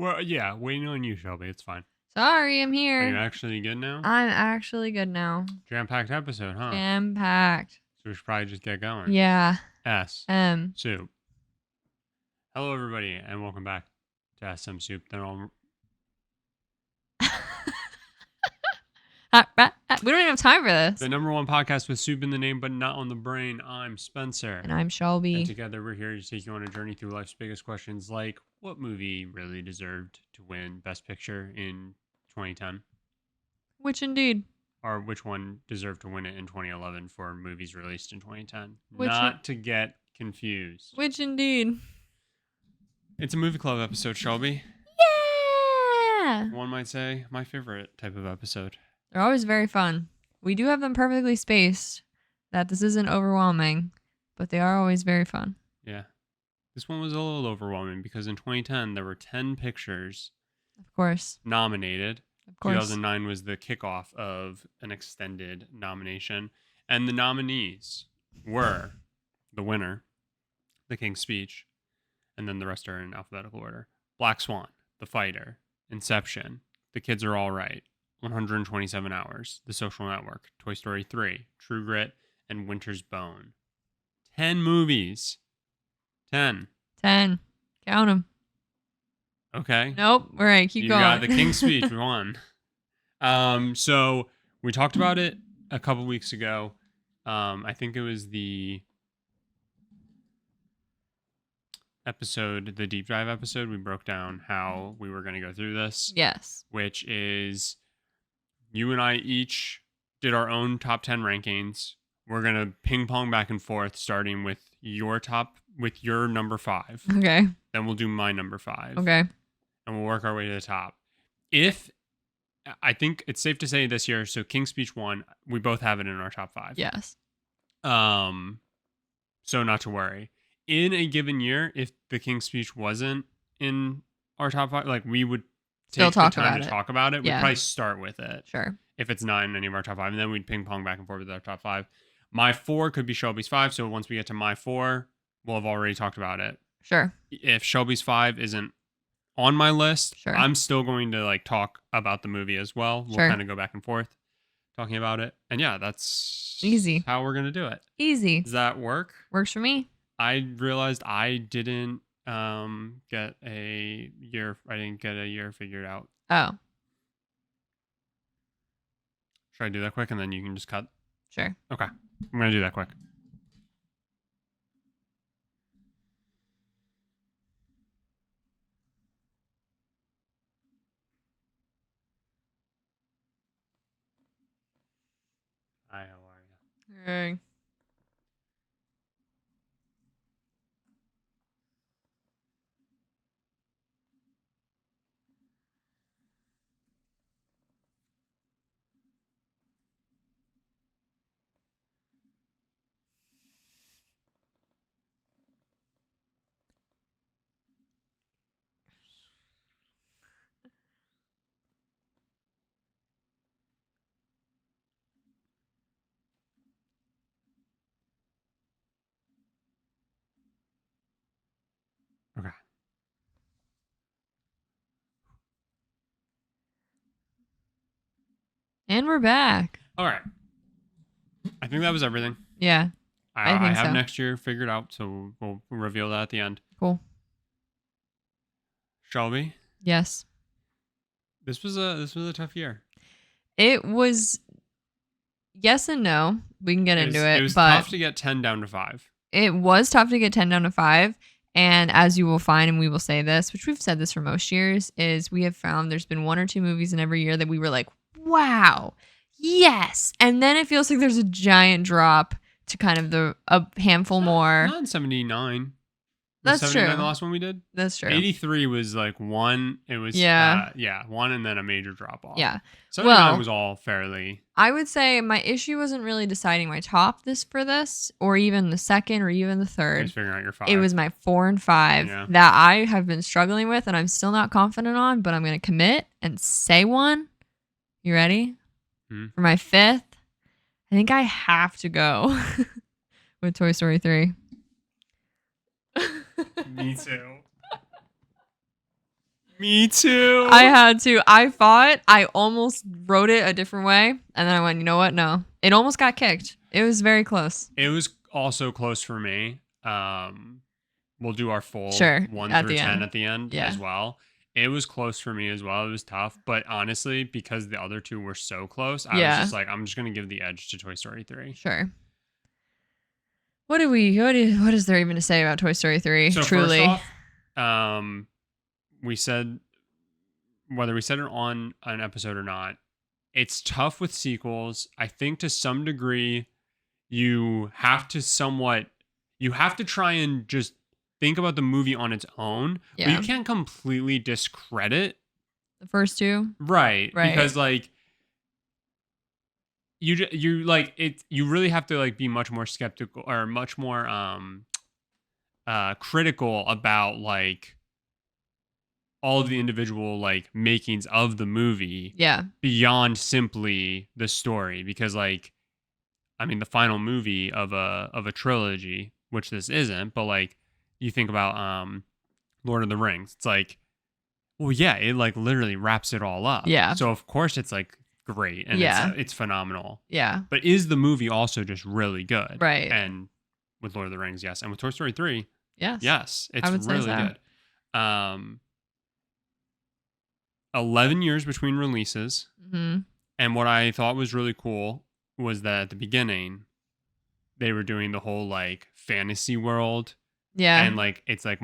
Well, yeah, waiting on you, Shelby. It's fine. Sorry, I'm Are you here. actually good now? I'm actually good now. Jam-packed episode, huh? Jam-packed. So we should probably just get going. Yeah. Soup. Hello, everybody, and welcome back to SMSoup. We don't even have time for this. The number one podcast with soup in the name, but not on the brain. I'm Spencer. And I'm Shelby. And together we're here to take you on a journey through life's biggest questions, like what movie really deserved to win Best Picture in 2010? Which indeed. Or which one deserved to win it in 2011 for movies released in 2010? To get confused. Which indeed. It's a movie club episode, Shelby. Yeah! One might say my favorite type of episode. They're always very fun. We do have them perfectly spaced, that this isn't overwhelming, but they are always very fun. Yeah. This one was a little overwhelming because in 2010 there were 10 pictures. Of course. Nominated. Of course. 2009 was the kickoff of an extended nomination. And the nominees were the winner, The King's Speech, and then the rest are in alphabetical order. Black Swan, The Fighter, Inception, The Kids Are All Right, 127 Hours, The Social Network, Toy Story 3, True Grit, and Winter's Bone. 10 movies. 10. 10. Count them. Okay. Nope. All right, keep going. You got The King's Speech. We won. So we talked about it a couple weeks ago. I think it was the episode, the deep dive episode. We broke down how we were going to go through this. Yes. Which is you and I each did our own top 10 rankings. We're going to ping pong back and forth, starting with your number 5. Okay. Then we'll do my number 5. Okay. And we'll work our way to the top. I think it's safe to say this year, so King's Speech won. We both have it in our top 5. Yes. So not to worry. In a given year, if the King's Speech wasn't in our top 5, like we would take the time to talk about it. Yeah. We'd probably start with it. Sure. If it's not in any of our top 5, and then we'd ping pong back and forth with our top 5. My 4 could be Shelby's 5, so once we get to my 4, we'll have already talked about it. Sure. If Shelby's 5 isn't on my list, sure, I'm still going to talk about the movie as well. We'll kind of go back and forth talking about it. And yeah, that's easy. How we're going to do it. Easy. Does that work? Works for me. I realized I didn't get a year figured out. Oh. Should I do that quick and then you can just cut? Sure. Okay. I'm going to do that quick. Hi, how are you? Hey. Okay. And we're back. All right. I think that was everything. Yeah. I have next year figured out, so we'll reveal that at the end. Cool. Shelby? Yes. This was a tough year. It was yes and no. We can get into it. It was but tough to get 10 down to 5. It was tough to get 10 down to 5. And as you will find, and we will say this, which we've said this for most years, is we have found there's been 1 or 2 movies in every year that we were like, wow, yes. And then it feels like there's a giant drop to kind of a handful more. Not in 79. That's 79 true. The last one we did? That's true. 83 was one. It was, 1 and then a major drop off. Yeah. 79 was all fairly. I would say my issue wasn't really deciding my top for this, or even the second, or even the third. Just figuring out your 5. It was my 4 and 5 that I have been struggling with, and I'm still not confident on, but I'm going to commit and say one. You ready? For my 5th, I think I have to go with Toy Story 3. Me too. Me too. I had to. I fought. I almost wrote it a different way. And then I went, you know what? No. It almost got kicked. It was very close. It was also close for me. We'll do our full Sure, 1 at through the 10 end. at the end Yeah. as well. It was close for me as well. It was tough. But honestly, because the other two were so close, I was just like, I'm just going to give the edge to Toy Story 3. Sure. What is there even to say about Toy Story 3? So Truly. first off, we said, whether we said it on an episode or not, it's tough with sequels. I think to some degree, you have to try and just think about the movie on its own, but you can't completely discredit the first two. Right. Because like you like it, you really have to like be much more skeptical or much more critical about like all of the individual like makings of the movie beyond simply the story, because like I mean the final movie of a trilogy, which this isn't, but like you think about Lord of the Rings, it's like, well, yeah, it like literally wraps it all up. Yeah. So of course it's like great and it's phenomenal. Yeah. But is the movie also just really good? Right. And with Lord of the Rings, yes. And with Toy Story 3, yes, it's really good. 11 years between releases. Mm-hmm. And what I thought was really cool was that at the beginning, they were doing the whole like fantasy world. Yeah. And like it's like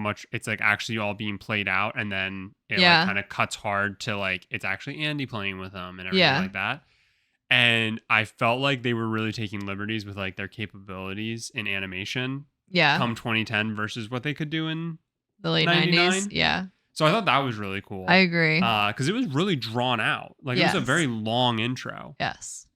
actually all being played out, and then it like kind of cuts hard to like it's actually Andy playing with them and everything like that. And I felt like they were really taking liberties with like their capabilities in animation. Come 2010 versus what they could do in the late 90s. Yeah. So I thought that was really cool. I agree. Because it was really drawn out. Like it was a very long intro. Yes.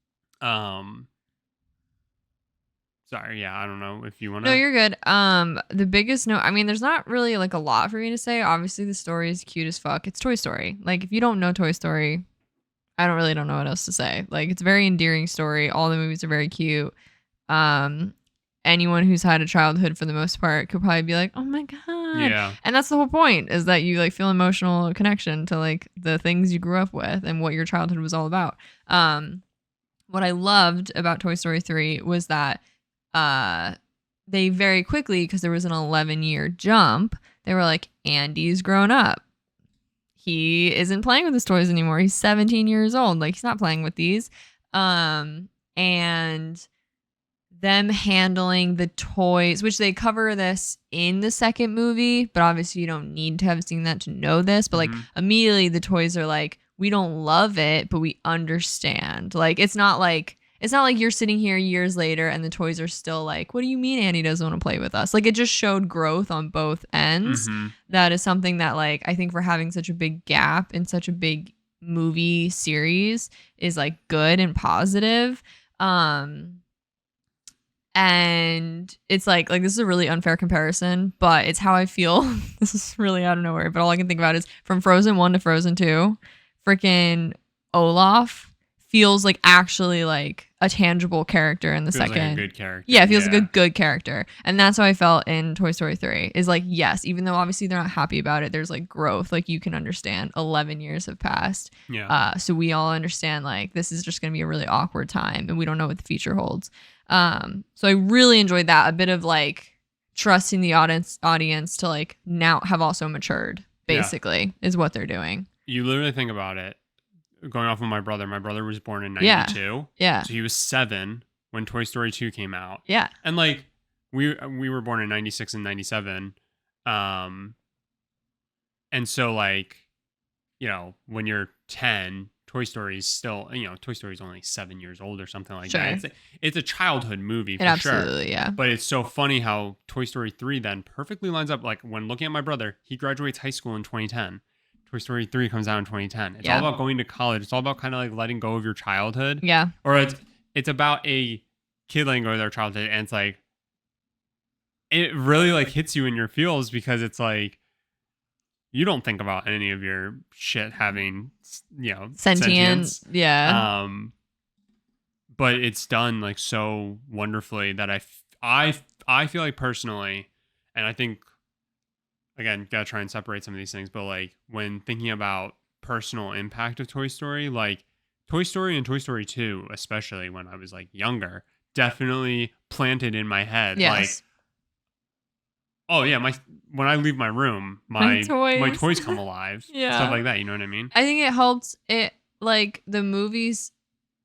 Sorry, yeah, I don't know if you want to. No, you're good. The biggest note, I mean, there's not really like a lot for me to say. Obviously, the story is cute as fuck. It's Toy Story. Like, if you don't know Toy Story, I don't know what else to say. Like, it's a very endearing story. All the movies are very cute. Anyone who's had a childhood for the most part could probably be like, oh my God. Yeah. And that's the whole point, is that you like feel emotional connection to like the things you grew up with and what your childhood was all about. What I loved about Toy Story 3 was that they very quickly, because there was an 11-year jump, they were like, Andy's grown up. He isn't playing with his toys anymore. He's 17 years old. Like, he's not playing with these. And them handling the toys, which they cover this in the second movie, but obviously you don't need to have seen that to know this. But like immediately the toys are like, we don't love it, but we understand. Like, it's not like you're sitting here years later and the toys are still like, what do you mean Andy doesn't want to play with us? Like, it just showed growth on both ends. That is something that, like, I think for having such a big gap in such a big movie series is like good and positive. And it's like this is a really unfair comparison, but it's how I feel. This is really out of nowhere, but all I can think about is from Frozen 1 to Frozen 2, freaking Olaf feels like actually like a tangible character in the second. Like a good character. Yeah, it feels like a good character. And that's how I felt in Toy Story 3. Is like, yes, even though obviously they're not happy about it, there's like growth. Like, you can understand 11 years have passed. Yeah. So we all understand like this is just going to be a really awkward time and we don't know what the future holds. So I really enjoyed that. A bit of like trusting the audience to like now have also matured, basically, is what they're doing. You literally think about it. Going off of my brother was born in 92. Yeah. So he was 7 when Toy Story 2 came out. Yeah. And like we were born in 96 and 97. And so like, you know, when you're 10, Toy Story is still, you know, Toy Story is only 7 years old or something like that. It's a childhood movie for sure. Absolutely, yeah. But it's so funny how Toy Story 3 then perfectly lines up. Like, when looking at my brother, he graduates high school in 2010. Toy Story 3 comes out in 2010. It's all about going to college. It's all about kind of like letting go of your childhood. Yeah. Or it's about a kid letting go of their childhood, and it's like, it really like hits you in your feels, because it's like, you don't think about any of your shit having, you know, sentience. Yeah. But it's done like so wonderfully that I feel like personally, and I think again, gotta try and separate some of these things, but like when thinking about personal impact of Toy Story, like Toy Story and Toy Story 2, especially when I was like younger, definitely planted in my head like, Yes. oh yeah, my when I leave my room, My my toys. toys come alive. Stuff Yeah. like that, you know what I mean? I think it helped it like the movies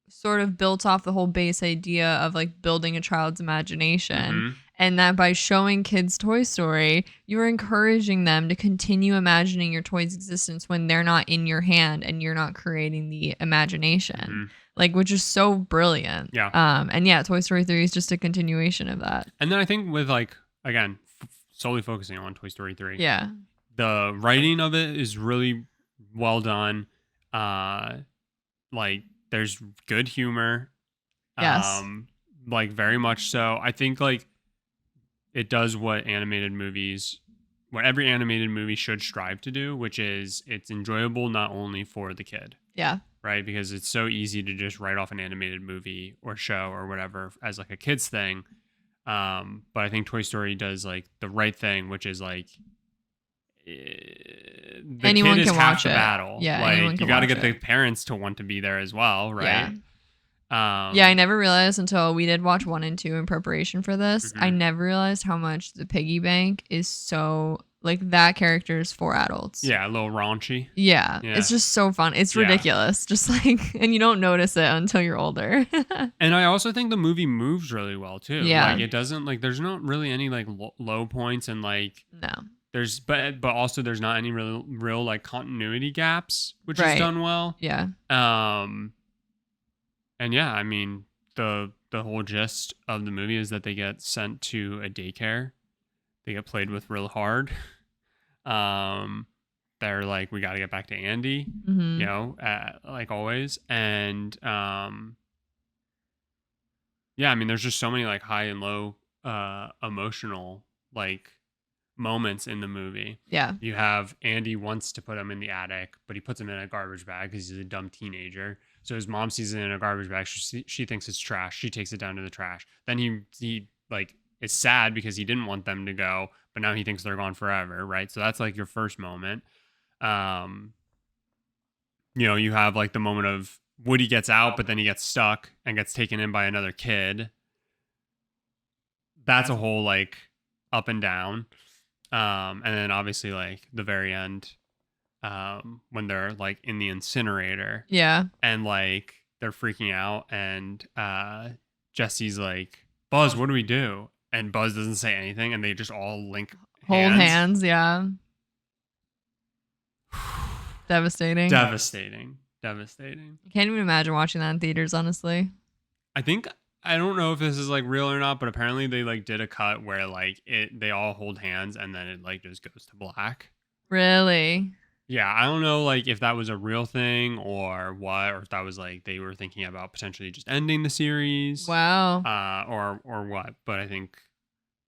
sort of built off the whole base idea of like building a child's imagination. Mhm. And that by showing kids Toy Story, you're encouraging them to continue imagining your toy's existence when they're not in your hand and you're not creating the imagination. Mhm. Like, which is so brilliant. Yeah. And yeah, Toy Story 3 is just a continuation of that. And then I think with like again, solely focusing on Toy Story 3. Yeah. The writing of it is really well done. Like there's good humor. Yes. Like very much so. I think like it does what every animated movie should strive to do, which is it's enjoyable not only for the kid, Yeah. right? Because it's so easy to just write off an animated movie or show or whatever as like a kid's thing. But I think Toy Story does like the right thing, which is like the Anyone kid is can half watch the it. battle. Yeah, anyone Like can you got to watch get the it. parents to want to be there as well, right? Yeah, I never realized until we did watch 1 and 2 in preparation for this. I Mhm. never realized how much the piggy bank is so like that character is for adults. Yeah, a little raunchy. Yeah, Yeah. it's just so fun. It's Yeah. ridiculous. Just like, and you don't notice it until you're older. And I also think the movie moves really well too. Yeah. Like it doesn't like there's not really any like low points and like No. there's but also there's not any real like continuity gaps, which Right. is done well. Yeah. And yeah, I mean the whole gist of the movie is that they get sent to a daycare. They get played with real hard. They're like, we got to get back to Andy, Mhm. you know, like always. And yeah, I mean, there's just so many like high and low emotional like moments in the movie. Yeah. You have Andy wants to put him in the attic, but he puts him in a garbage bag because he's a dumb teenager. So his mom sees it in a garbage bag. She thinks it's trash. She takes it down to the trash. Then he like is sad because he didn't want them to go, but now he thinks they're gone forever, right? So that's like your first moment. You know, you have like the moment of Woody gets out, but then he gets stuck and gets taken in by another kid. That's a whole like up and down. And then obviously like the very end, when they're like in the incinerator Yeah. and like they're freaking out and Jesse's like, Buzz, what do we do? And Buzz doesn't say anything and they just all link Hold hands. Yeah. Devastating. Devastating. I can't even imagine watching that in theaters, honestly. I don't know if this is like real or not, but apparently they like did a cut where like they all hold hands and then it like just goes to black. Really? Yeah, I don't know like if that was a real thing or what, or if that was like they were thinking about potentially just ending the series. Wow. Or what, but I think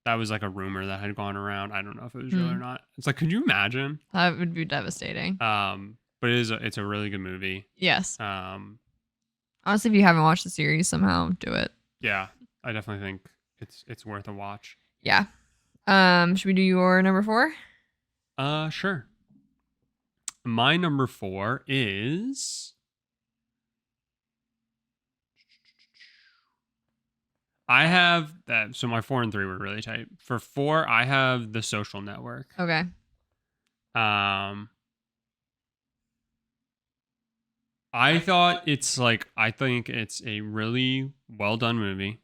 that was like a rumor that had gone around. I don't know if it was real or not. It's like, could you imagine? That would be devastating. But it's a really good movie. Yes. Honestly, if you haven't watched the series, somehow do it. Yeah, I definitely think it's worth a watch. Yeah. Should we do your number 4? Sure. My number 4 is I have that. So my 4 and 3 were really tight. For 4, I have The Social Network. Okay. I think it's a really well done movie.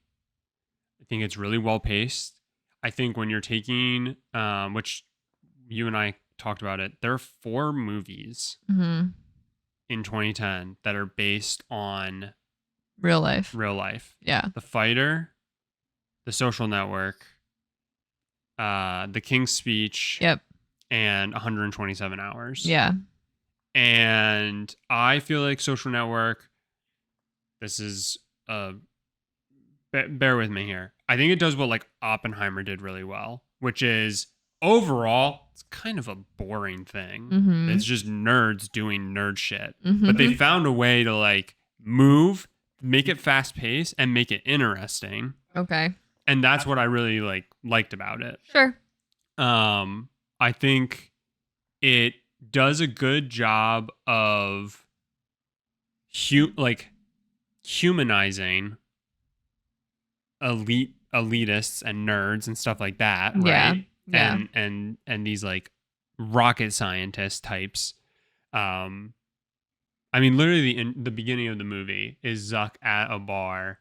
I think it's really well paced. I think when you're taking, which you and I talked about it, there are 4 movies Mm-hmm. in 2010 that are based on Real life. Yeah. The Fighter, The Social Network, The King's Speech, Yep. and 127 Hours. Yeah. And I feel like Social Network, this is bear with me here. I think it does what like Oppenheimer did really well, which is overall it's kind of a boring thing. Mm-hmm. It's just nerds doing nerd shit. Mm-hmm. But they found a way to like move, make it fast paced, and make it interesting. Okay. And that's what I really liked about it. Sure. I think it does a good job of humanizing elitists and nerds and stuff like that, Yeah. right? Yeah. And these like rocket scientist types. I mean, literally in the beginning of the movie is Zuck at a bar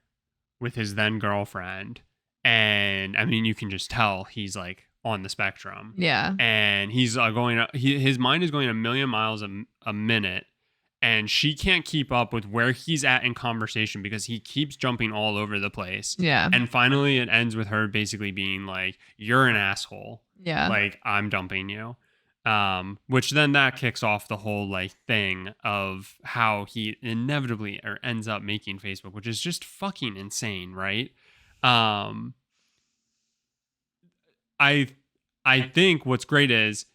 with his then girlfriend, and I mean, you can just tell he's like on the spectrum, Yeah. and he's his mind is going a million miles a minute, and she can't keep up with where he's at in conversation because he keeps jumping all over the place. Yeah. And finally, it ends with her basically being like, "You're an asshole. Yeah. Like, I'm dumping you." Which then that kicks off the whole like thing of how he inevitably or ends up making Facebook, which is just fucking insane, right? I think what's great is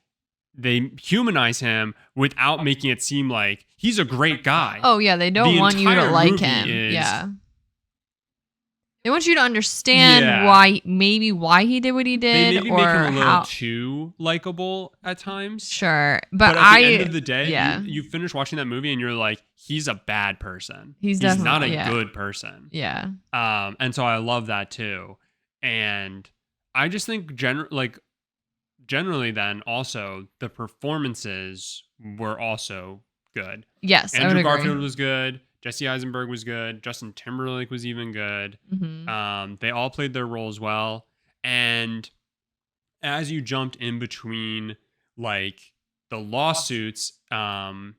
they humanize him without making it seem like he's a great guy. Oh yeah, they don't want you to entire like movie him. is- Yeah. They want you to understand why he did what he They did, maybe or make him a little how. too likable at times. Sure, But at the end of the day, yeah. you finish watching that movie and you're like, he's a bad person. He's not definitely- a yeah. good person. Yeah. And so I love that too. And I just think generally then also the performances were also good. Yes, I would Andrew agree. Garfield was good. Jesse Eisenberg was good. Justin Timberlake was even good. Mhm. They all played their roles well. And as you jumped in between like the lawsuits and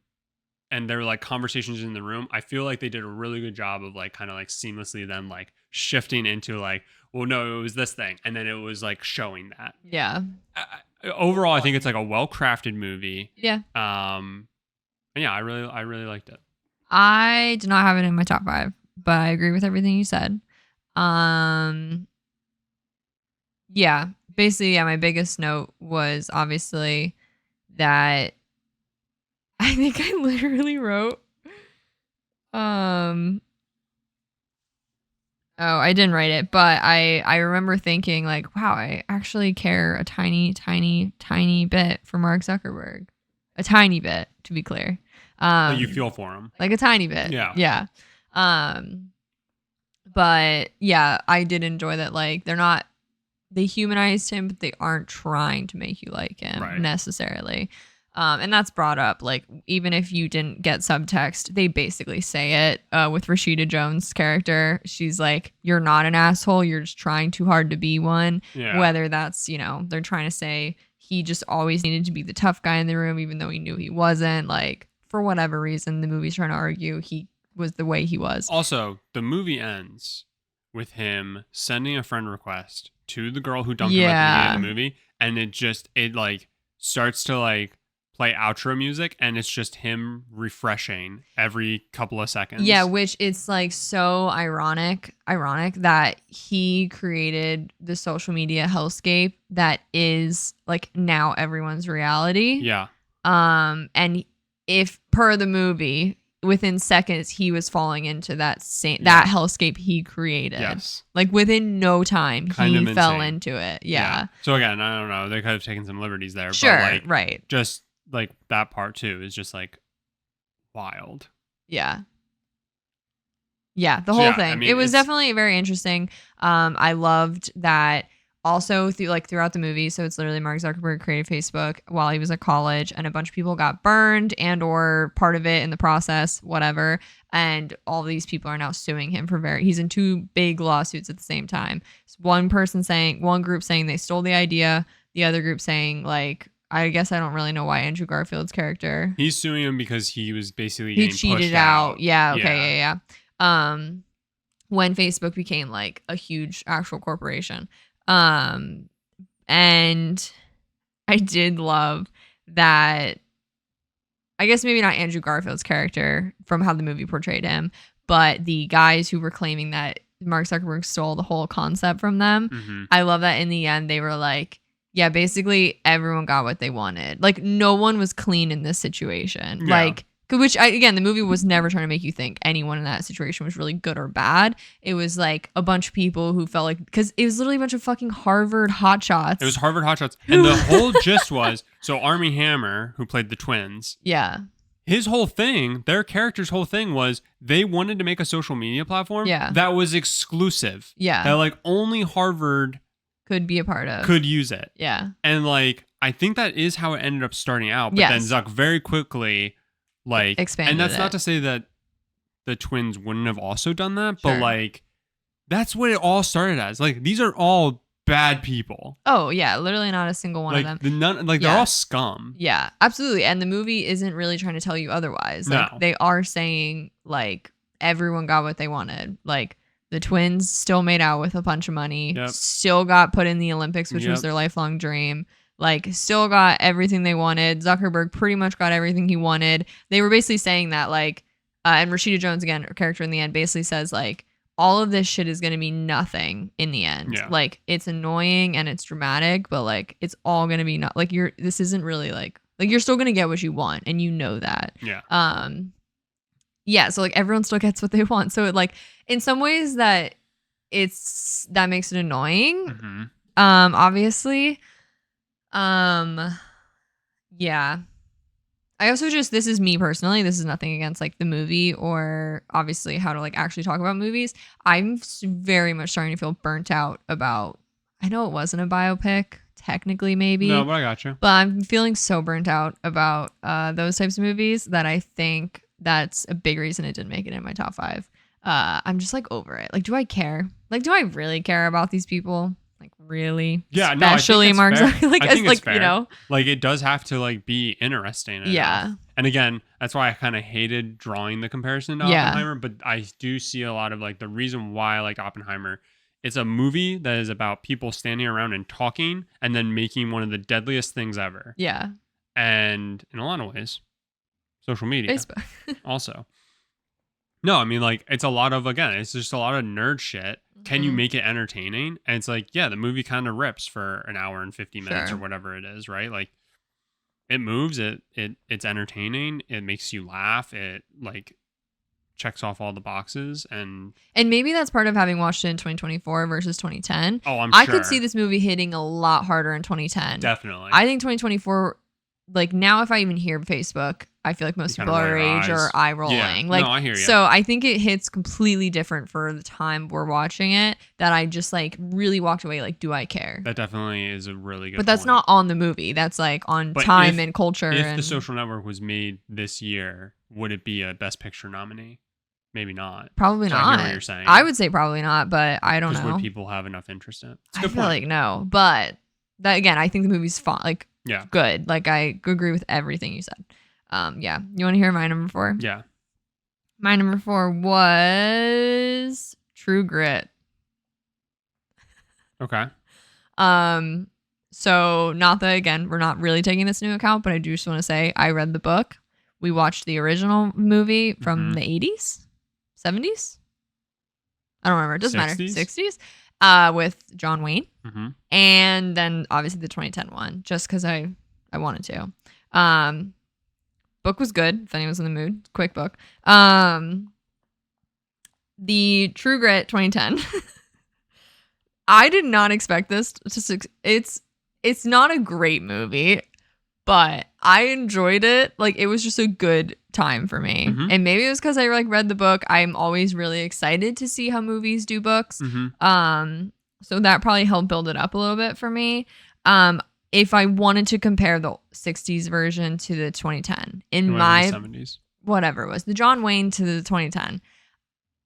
there were like conversations in the room, I feel like they did a really good job of like kind of like seamlessly then like shifting into like, well, no, it was this thing. And then it was like showing that. Yeah. Overall, I think it's like a well-crafted movie. Yeah. And yeah, I really liked it. I did not have it in my top 5, but I agree with everything you said. Yeah, basically, yeah, my biggest note was obviously that I think I literally wrote, oh, I didn't write it, but I remember thinking like, wow, I actually care a tiny, tiny, tiny bit for Mark Zuckerberg. A tiny bit, to be clear. So you feel for him. Like a tiny bit. Yeah. Yeah. But yeah, I did enjoy that. Like they humanized him, but they aren't trying to make you like him necessarily. And that's brought up, like, even if you didn't get subtext, they basically say it with Rashida Jones' character. She's like, you're not an asshole. You're just trying too hard to be one. Yeah. Whether that's, they're trying to say he just always needed to be the tough guy in the room, even though he knew he wasn't. Like, for whatever reason, the movie's trying to argue he was the way he was. Also, the movie ends with him sending a friend request to the girl who dumped him at the beginning of the movie, and it like starts to like play outro music, and it's just him refreshing every couple of seconds. Yeah, which it's like so ironic that he created the social media hellscape that is like now everyone's reality. Yeah. And if per the movie, within seconds he was falling into that hellscape he created. Yes. Like within no time Kind he of fell insane. into it. Yeah. So again, I don't know. They could have taken some liberties there. Sure. But like, right. just like that part too is just like wild. Yeah. Yeah. The whole thing. I mean, it was it's- definitely very interesting. I loved that also throughout the movie. So it's literally Mark Zuckerberg created Facebook while he was at college, and a bunch of people got burned and or part of it in the process, whatever. And all these people are now suing him he's in 2 big lawsuits at the same time. One group saying they stole the idea, the other group saying like, I guess I don't really know why Andrew Garfield's character. He's suing him because he was basically He getting cheated pushed out. Yeah. Yeah. Okay. Yeah. When Facebook became like a huge actual corporation. And I did love that. I guess maybe not Andrew Garfield's character from how the movie portrayed him, but the guys who were claiming that Mark Zuckerberg stole the whole concept from them. Mm-hmm. I love that in the end they were like, yeah, basically everyone got what they wanted. Like no one was clean in this situation. Yeah. Like Which, again, the movie was never trying to make you think anyone in that situation was really good or bad. It was like a bunch of people who felt like, because it was literally a bunch of fucking Harvard hotshots. It was Harvard hotshots. And the whole gist was, so Armie Hammer, who played the twins. Yeah. His whole thing, their character's whole thing was they wanted to make a social media platform that was exclusive. Yeah. That like only Harvard could be a part of. Could use it. Yeah. And like, I think that is how it ended up starting out. But then Zuck very quickly like expanded. And that's it. not to say that the twins wouldn't have also done that, but like that's what it all started as. Like these are all bad people. Oh yeah, literally not a single one like, of them. They're all scum. Yeah, absolutely. And the movie isn't really trying to tell you otherwise. Like they are saying like everyone got what they wanted. Like the twins still made out with a bunch of money, still got put in the Olympics, which was their lifelong dream. Like still got everything they wanted. Zuckerberg pretty much got everything he wanted. They were basically saying that like, and Rashida Jones again, her character in the end basically says like, all of this shit is going to be nothing in the end. Yeah. Like it's annoying and it's dramatic, but like it's all going to be not like this isn't really like you're still going to get what you want. And you know that. Yeah. Yeah. So like everyone still gets what they want. So it, like in some ways that makes it annoying. Mm-hmm. Obviously. Yeah. I also this is me personally. This is nothing against like the movie or obviously how to like actually talk about movies. I'm very much starting to feel burnt out about, I know it wasn't a biopic, technically maybe. No, but I got you. But I'm feeling so burnt out about those types of movies that I think that's a big reason it didn't make it in my top 5. I'm just like over it. Like, do I care? Like, do I really care about these people? Like really? Yeah, especially no, I think Mark fair. like, I think like it's fair. You know, like it does have to like be interesting. Yeah. And again, that's why I kind of hated drawing the comparison to Oppenheimer. But I do see a lot of like the reason why I like Oppenheimer. It's a movie that is about people standing around and talking and then making one of the deadliest things ever. Yeah. And in a lot of ways, social media. Facebook. Also. No, I mean, like, it's a lot of, again, it's just a lot of nerd shit. Can you make it entertaining? And it's like, yeah, the movie kind of rips for an hour and 50 minutes or whatever it is, right? Like, it moves, it's entertaining, it makes you laugh, it, like, checks off all the boxes. And maybe that's part of having watched it in 2024 versus 2010. Oh, I'm sure. I could see this movie hitting a lot harder in 2010. Definitely. I think 2024, like, now if I even hear Facebook, I feel like most people are age or eye rolling. Yeah. Like, no, I hear you. So I think it hits completely different for the time we're watching it, that I just like really walked away like, do I care? That definitely is a really good But that's point. not on the movie. That's like on time and culture. If and The Social Network was made this year, would it be a Best Picture nominee? Maybe not. Probably so not. I hear what you're saying. I would say probably not, but I don't know. Would people have enough interest in it? It's a I good feel point. like no. But that again, I think the movie's fun. Like, good. Like, I agree with everything you said. Yeah. You want to hear my number 4? Yeah. My number 4 was True Grit. Okay. So not that, again, we're not really taking this into account, but I do just want to say I read the book. We watched the original movie from the 80s, 70s. I don't remember. It doesn't 60s? matter. 60s. With John Wayne. Mm-hmm. And then obviously the 2010 one, just because I wanted to. Book was good, if anyone's in the mood. Quick book. The True Grit 2010. I did not expect this to it's not a great movie, but I enjoyed it. Like, it was just a good time for me. Mm-hmm. And maybe it was because I like read the book. I'm always really excited to see how movies do books. Mm-hmm. So that probably helped build it up a little bit for me. If I wanted to compare the 60s version to the 2010, in my 70s, whatever it was, the John Wayne to the 2010,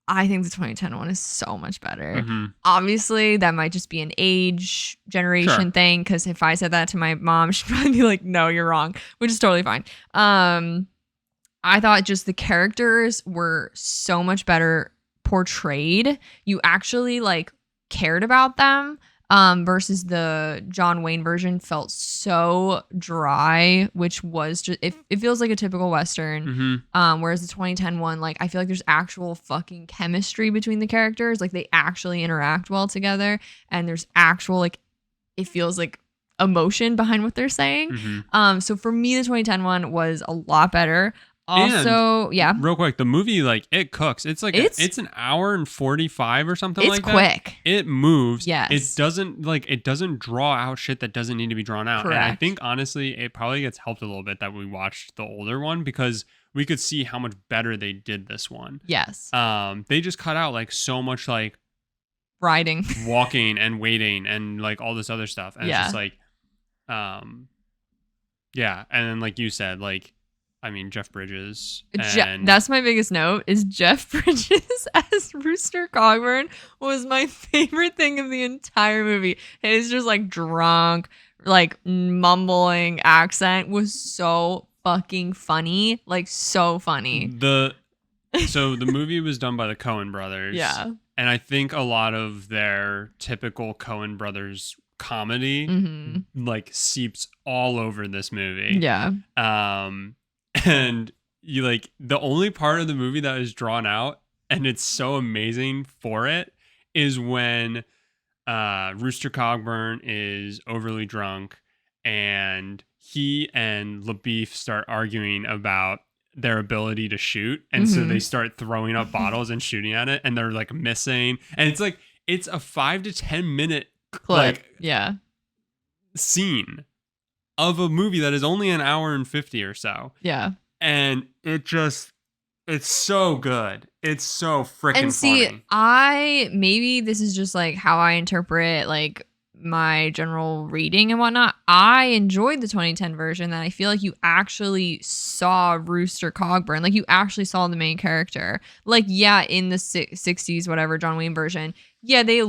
I think the 2010 one is so much better. Mm-hmm. Obviously, that might just be an age generation thing, because if I said that to my mom, she'd probably be like, no, you're wrong, which is totally fine. I thought just the characters were so much better portrayed. You actually like cared about them. Versus the John Wayne version felt so dry, which was just it feels like a typical Western. Mm-hmm. Whereas the 2010 one, like, I feel like there's actual fucking chemistry between the characters. Like, they actually interact well together, and there's actual, like, it feels like emotion behind what they're saying. Mm-hmm. So for me, the 2010 one was a lot better. Also, yeah, Real quick, the movie, like, it cooks. It's like it's an hour and 45 or something like that. It's quick. It moves. Yes. It doesn't draw out shit that doesn't need to be drawn out. Correct. And I think honestly, it probably gets helped a little bit that we watched the older one because we could see how much better they did this one. Yes. They just cut out like so much like riding, walking and waiting and like all this other stuff. And it's just like yeah, and then like you said, like I mean, Jeff Bridges. And that's my biggest note is Jeff Bridges as Rooster Cogburn was my favorite thing of the entire movie. His just like drunk, like mumbling accent was so fucking funny. Like so funny. So the movie was done by the Coen brothers. Yeah. And I think a lot of their typical Coen brothers comedy like seeps all over this movie. Yeah. And you like the only part of the movie that is drawn out and it's so amazing for it is when Rooster Cogburn is overly drunk and he and LaBeef start arguing about their ability to shoot. And so they start throwing up bottles and shooting at it and they're like missing. And it's like, it's a 5 to 10 minute clip. Like scene of a movie that is only an hour and 50 or so. Yeah. And it's so good. It's so freaking And see, funny. maybe this is just like how I interpret like my general reading and whatnot. I enjoyed the 2010 version that I feel like you actually saw Rooster Cogburn. Like you actually saw the main character. Like, yeah, in the 60s, whatever, John Wayne version. Yeah, they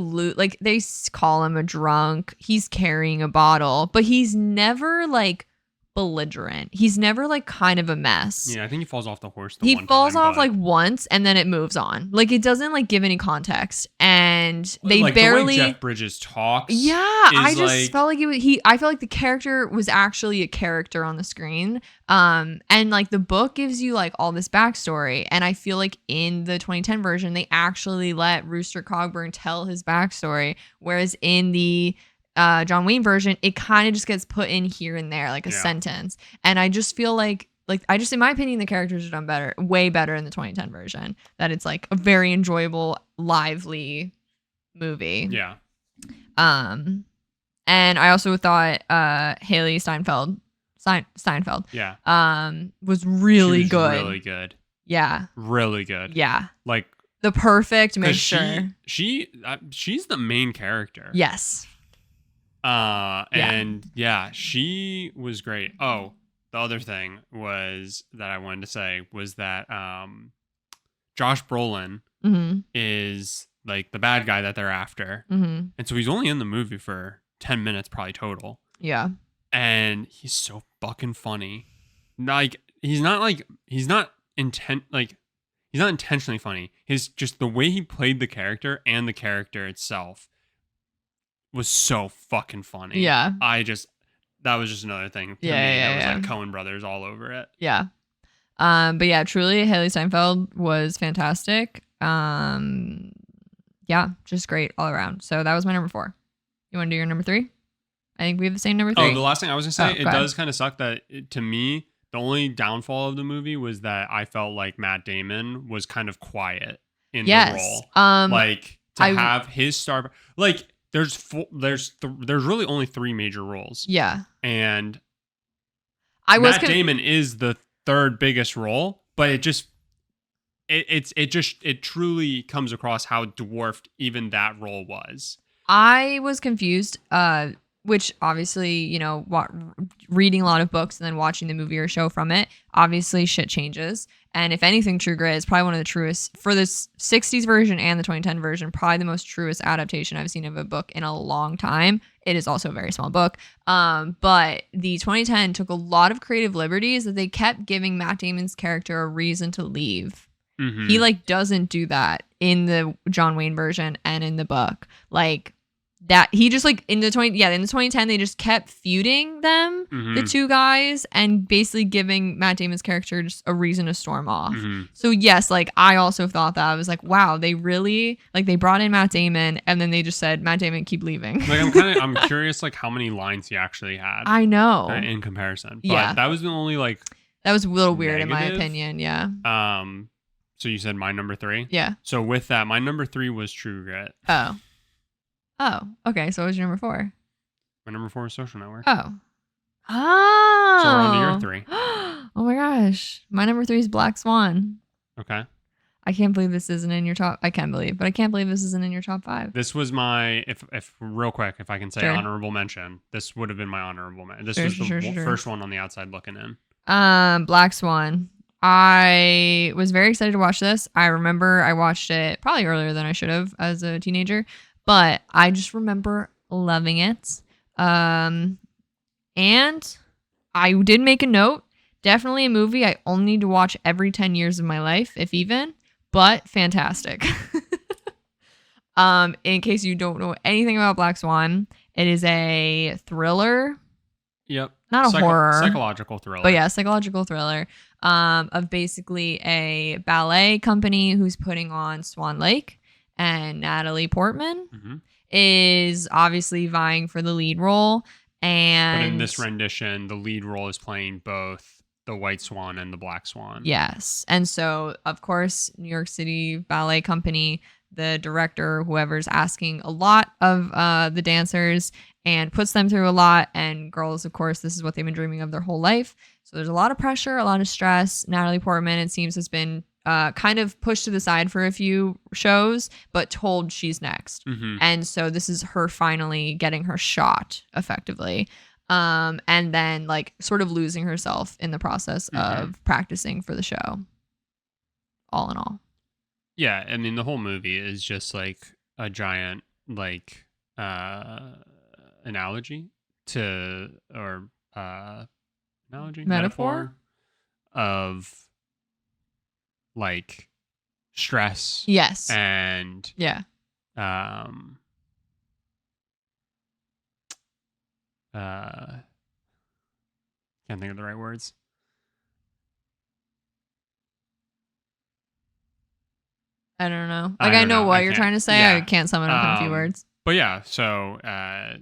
call him a drunk. He's carrying a bottle, but he's never like belligerent. He's never like kind of a mess. Yeah, I think he falls off the horse. He falls off like once and then it moves on. Like it doesn't like give any context. And they like barely the way Jeff Bridges talks. Yeah, I just like, felt like I felt like the character was actually a character on the screen. And like the book gives you like all this backstory. And I feel like in the 2010 version, they actually let Rooster Cogburn tell his backstory. Whereas in the John Wayne version, it kind of just gets put in here and there like a sentence. And I just feel like in my opinion, the characters are done way better in the 2010 version. That it's like a very enjoyable, lively movie. Yeah. And I also thought Haley Steinfeld was really good. Really good. Yeah. Really good. Yeah. Like the perfect mixture. She's the main character. Yes. And she was great. Oh, the other thing that I wanted to say was that Josh Brolin is like the bad guy that they're after. And so he's only in the movie for 10 minutes probably total. Yeah. And he's so fucking funny. Like he's not intentionally funny. His just the way he played the character and the character itself was so fucking funny. Yeah. That was just another thing to me. That was like Coen brothers all over it. Yeah. But yeah, truly Haley Steinfeld was fantastic. Yeah, just great all around. So that was my number 4. You want to do your number 3? I think we have the same number 3. Oh, the last thing I was gonna say, it go ahead. does kind of suck that to me, the only downfall of the movie was that I felt like Matt Damon was kind of quiet in the role. Like to have his star, like there's really only 3 major roles. Yeah. And Matt Damon is the 3rd biggest role, but it truly comes across how dwarfed even that role was. I was confused, which obviously, you know, reading a lot of books and then watching the movie or show from it, obviously shit changes. And if anything, True Grit is probably one of the truest, for this 60s version and the 2010 version, probably the most truest adaptation I've seen of a book in a long time. It is also a very small book. But the 2010 took a lot of creative liberties that they kept giving Matt Damon's character a reason to leave. He like doesn't do that in the John Wayne version and in the book. Like that he just like in the 2010 they just kept feuding them, the two guys, and basically giving Matt Damon's character just a reason to storm off. So yes, like I also thought that. I was like, wow, they really like they brought in Matt Damon and then they just said, Matt Damon, keep leaving. Like I'm curious like how many lines he actually had. I know. In comparison. But that was the only like That was a little weird in my negative. opinion. Yeah. So you said my number 3? Yeah. So with that, my number 3 was True Grit. Oh. Okay. So what was your number 4? My number 4 is Social Network. Oh. Oh. So we're on to your 3. Oh my gosh. My number 3 is Black Swan. Okay. I can't believe this isn't in your top. I can't believe this isn't in your top 5. This was my, if real quick, if I can say Sure. honorable mention, this would have been my honorable mention. This was the first one on the outside looking in. Black Swan. I was very excited to watch this. I remember I watched it probably earlier than I should have as a teenager, but I just remember loving it. And I did make a note. Definitely a movie I only need to watch every 10 years of my life, if even, but fantastic. In case you don't know anything about Black Swan, it is a thriller. Yep. Not a horror. Psychological thriller. But yeah, psychological thriller of basically a ballet company who's putting on Swan Lake, and Natalie Portman is obviously vying for the lead role. And but in this rendition, the lead role is playing both the White Swan and the Black Swan. Yes. And so, of course, New York City Ballet Company, the director, whoever's asking a lot of the dancers and puts them through a lot. And girls, of course, this is what they've been dreaming of their whole life. So there's a lot of pressure, a lot of stress. Natalie Portman, it seems, has been kind of pushed to the side for a few shows, but told she's next. And so this is her finally getting her shot effectively. And then like sort of losing herself in the process of practicing for the show. All in all. Yeah, I mean the whole movie is just like a giant like analogy to or metaphor of like stress. Yes. And yeah. Can't think of the right words. I don't know. Like I know what you're trying to say. Yeah. I can't sum it up in a few words. But yeah, so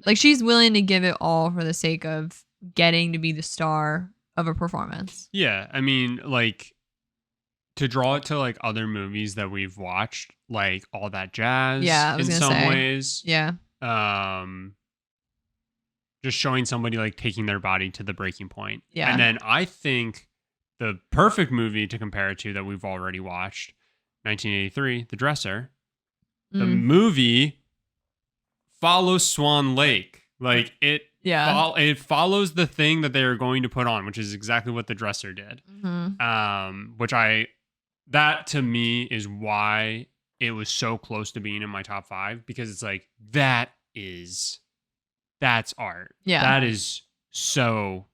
like she's willing to give it all for the sake of getting to be the star of a performance. Yeah, I mean, like to draw it to like other movies that we've watched, like All That Jazz. Yeah, I was in gonna some say. ways. Yeah. Just showing somebody like taking their body to the breaking point. Yeah. And then I think the perfect movie to compare it to that we've already watched, 1983, The Dresser. The movie follows Swan Lake. Like it follows the thing that they are going to put on, which is exactly what The Dresser did. That to me is why it was so close to being in my top 5, because it's like that's art. Yeah. That is so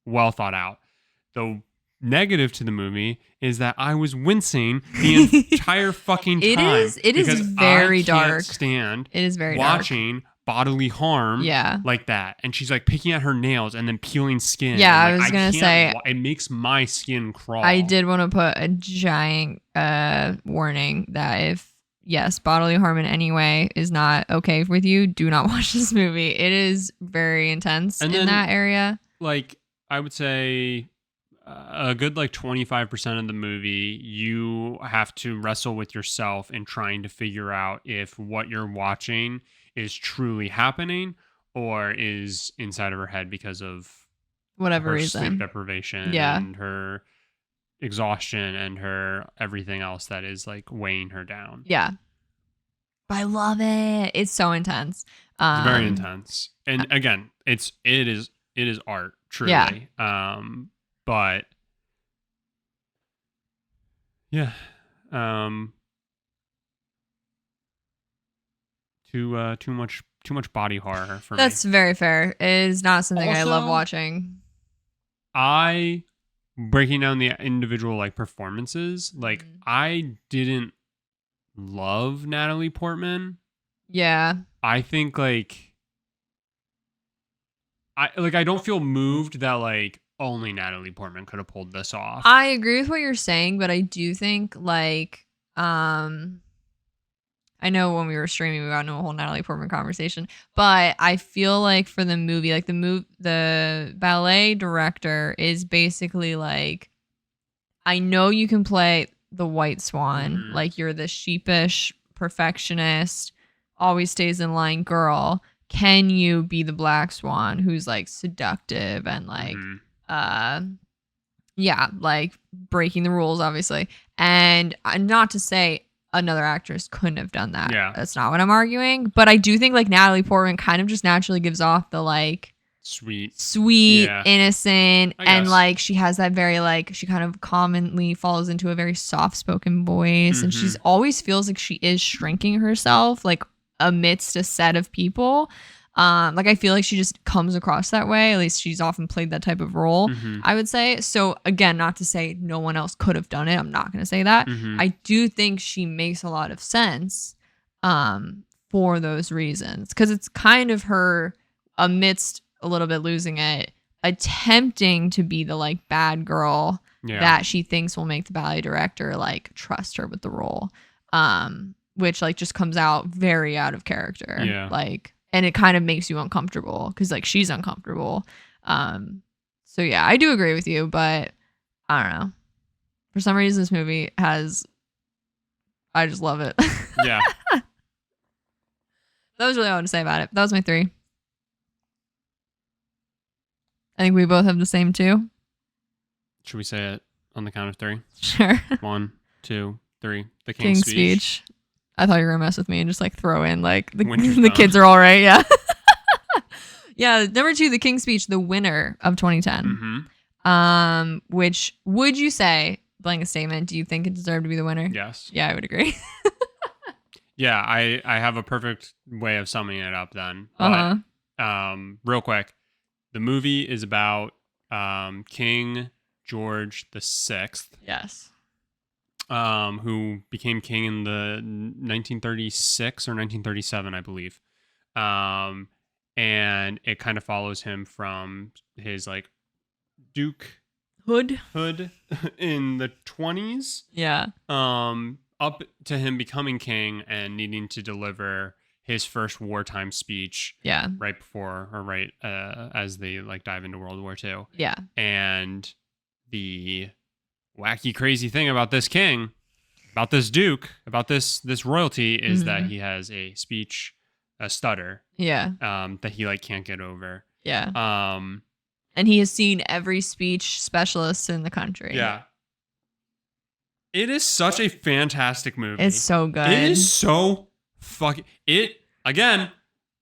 well thought out. The negative to the movie is that I was wincing the entire fucking time. It is very dark. Stand. It is very watching bodily harm. Yeah. Like that, and she's like picking at her nails and then peeling skin. Yeah, and, I was gonna say it makes my skin crawl. I did want to put a giant warning that if bodily harm in any way is not okay with you, do not watch this movie. It is very intense in that area. Like I would say a good like 25% of the movie, you have to wrestle with yourself in trying to figure out if what you're watching is truly happening or is inside of her head because of whatever her reason, sleep deprivation and her exhaustion and her everything else that is like weighing her down. Yeah. But I love it. It's so intense. It's very intense. And again, it is art, truly. Yeah. But yeah. Too much body horror for me. That's very fair. It is not something I love watching. Breaking down the individual like performances, like I didn't love Natalie Portman. Yeah. I think like I don't feel moved that like only Natalie Portman could have pulled this off. I agree with what you're saying, but I do think like I know when we were streaming we got into a whole Natalie Portman conversation, but I feel like for the movie, like the ballet director is basically like I know you can play the white swan, Mhm. like you're the sheepish perfectionist, always stays in line girl. Can you be the black swan who's like seductive and like Mhm. yeah, like breaking the rules obviously. And not to say another actress couldn't have done that. Yeah. That's not what I'm arguing, but I do think like Natalie Portman kind of just naturally gives off the like Sweet. Yeah. innocent, I and guess. like she has that very like she kind of commonly falls into a very soft spoken voice, and she's Mhm. always feels like she is shrinking herself like amidst a set of people. Like I feel like she just comes across that way. At least she's often played that type of role, Mhm. I would say. So again, not to say no one else could have done it. I'm not gonna say that. Mhm. I do think she makes a lot of sense for those reasons. Because it's kind of her amidst a little bit losing it, attempting to be the like bad girl Yeah. that she thinks will make the ballet director like trust her with the role. Which like just comes out very out of character. Yeah. Like, and it kind of makes you uncomfortable because like she's uncomfortable. So yeah, I do agree with you, but I don't know. For some reason, this movie has. I just love it. Yeah. That was really all I wanted to say about it. That was my 3. I think we both have the same 2. Should we say it on the count of 3? Sure. 1, 2, 3. The King's King's Speech. I thought you were gonna mess with me and just like throw in like the, Winter's the Bone. kids are all right. Yeah. Yeah. Number 2, the King's Speech, the winner of 2010. Mhm. Which would you say, blank statement, do you think it deserved to be the winner? Yes. Yeah, I would agree. Yeah, I have a perfect way of summing it up then. Uh-huh. But real quick, the movie is about King George VI, Yes. who became king in the 1936 or 1937, I believe. And it kind of follows him from his like dukehood Hood. in the 20s. Yeah. Up to him becoming king and needing to deliver his first wartime speech Yeah. right before or right as they like dive into World War II. Yeah. And the wacky crazy thing about this king, about this duke, about this royalty is that he has a stutter Yeah. that he like can't get over. Yeah. And he has seen every speech specialist in the country. Yeah. It is such a fantastic movie. It's so good. It is so fucking again,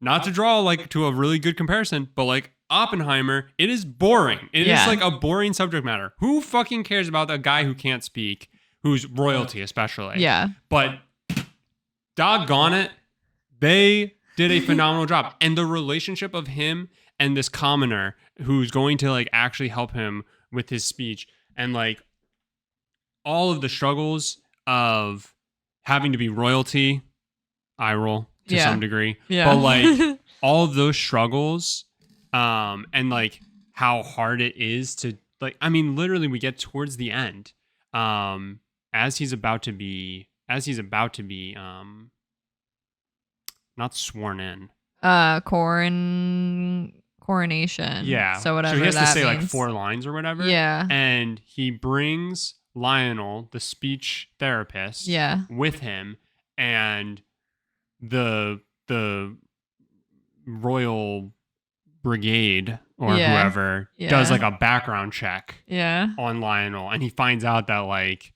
not to draw like to a really good comparison, but like Oppenheimer, it is boring. It is like a boring subject matter. Who fucking cares about a guy who can't speak, who's royalty especially? Yeah. But doggone it, they did a phenomenal job. And the relationship of him and this commoner who's going to like actually help him with his speech and like all of the struggles of having to be royalty, eye roll to some degree. Yeah. But like all of those struggles, and like how hard it is to like, I mean, literally we get towards the end, as he's about to be not sworn in. Coronation. Yeah. So whatever. So he has to that say like means. 4 lines or whatever. Yeah. And he brings Lionel, the speech therapist, Yeah. with him, and the royal brigade or Yeah. whoever Yeah. does like a background check Yeah. on Lionel, and he finds out that like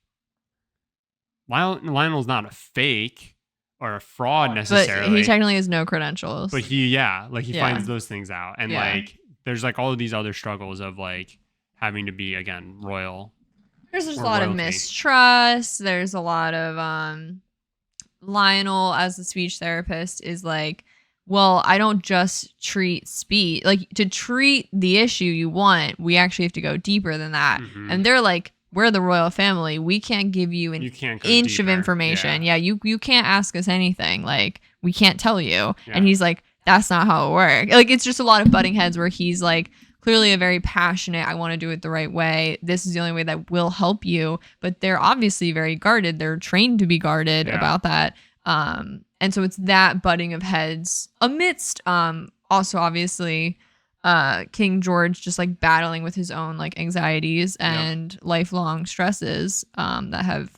Lionel's not a fake or a fraud But necessarily. he technically has no credentials. But he Yeah. finds those things out, and Yeah. like there's like all of these other struggles of like having to be again royal. There's just a or lot of royalty. mistrust. There's a lot of Lionel as the speech therapist is like, well, I don't just treat speech. Like to treat the issue you want, we actually have to go deeper than that. Mhm. And they're like, we're the royal family. We can't give you an You can't go inch of deeper. information. Yeah. Yeah, you can't ask us anything. Like we can't tell you. Yeah. And he's like, that's not how it works. Like it's just a lot of butting heads where he's like clearly a very passionate, I want to do it the right way. This is the only way that will help you. But they're obviously very guarded. They're trained to be guarded Yeah. about that. And so it's that butting of heads amidst also obviously King George just like battling with his own like anxieties and lifelong stresses that have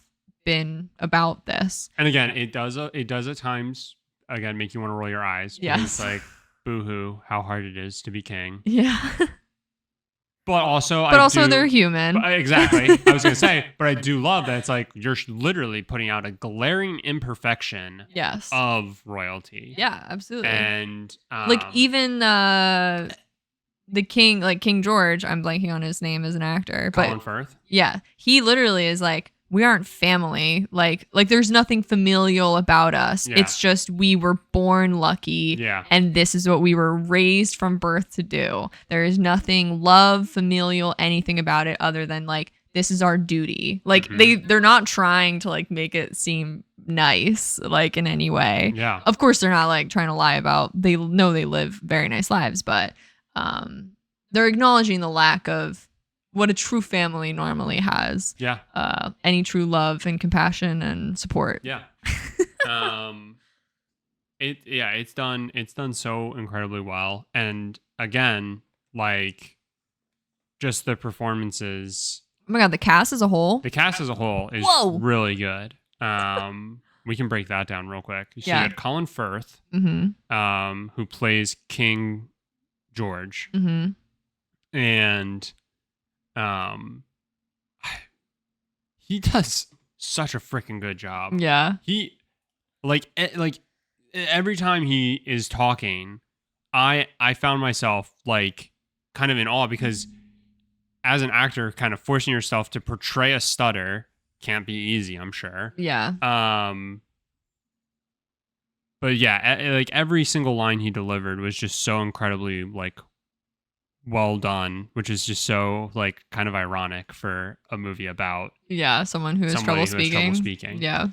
been about this. And again, it does at times again make you want to roll your eyes because it's like, boo-hoo, how hard it is to be king. Yeah. But also, they're human. Exactly. I was gonna say, but I do love that it's like you're literally putting out a glaring imperfection of royalty. Yeah, absolutely. And like even the king, like King George, I'm blanking on his name as an actor. Colin Firth. Yeah, he literally is like, we aren't family. Like there's nothing familial about us. Yeah. It's just we were born lucky. Yeah. And this is what we were raised from birth to do. There is nothing love, familial, anything about it other than like, this is our duty. Like they're not trying to like make it seem nice, like in any way. Yeah. Of course they're not like trying to lie about, they know they live very nice lives, but they're acknowledging the lack of what a true family normally has. Yeah. Any true love and compassion and support. Yeah. It's done so incredibly well. And again, like just the performances. Oh my god, the cast as a whole. The cast as a whole is really good. We can break that down real quick. So you had Colin Firth, who plays King George. And he does such a freaking good job. Yeah. He like every time he is talking, I found myself like kind of in awe because as an actor, kind of forcing yourself to portray a stutter can't be easy, I'm sure. Yeah. But yeah, like every single line he delivered was just so incredibly like well done, which is just so like kind of ironic for a movie about someone who has trouble speaking. Yeah.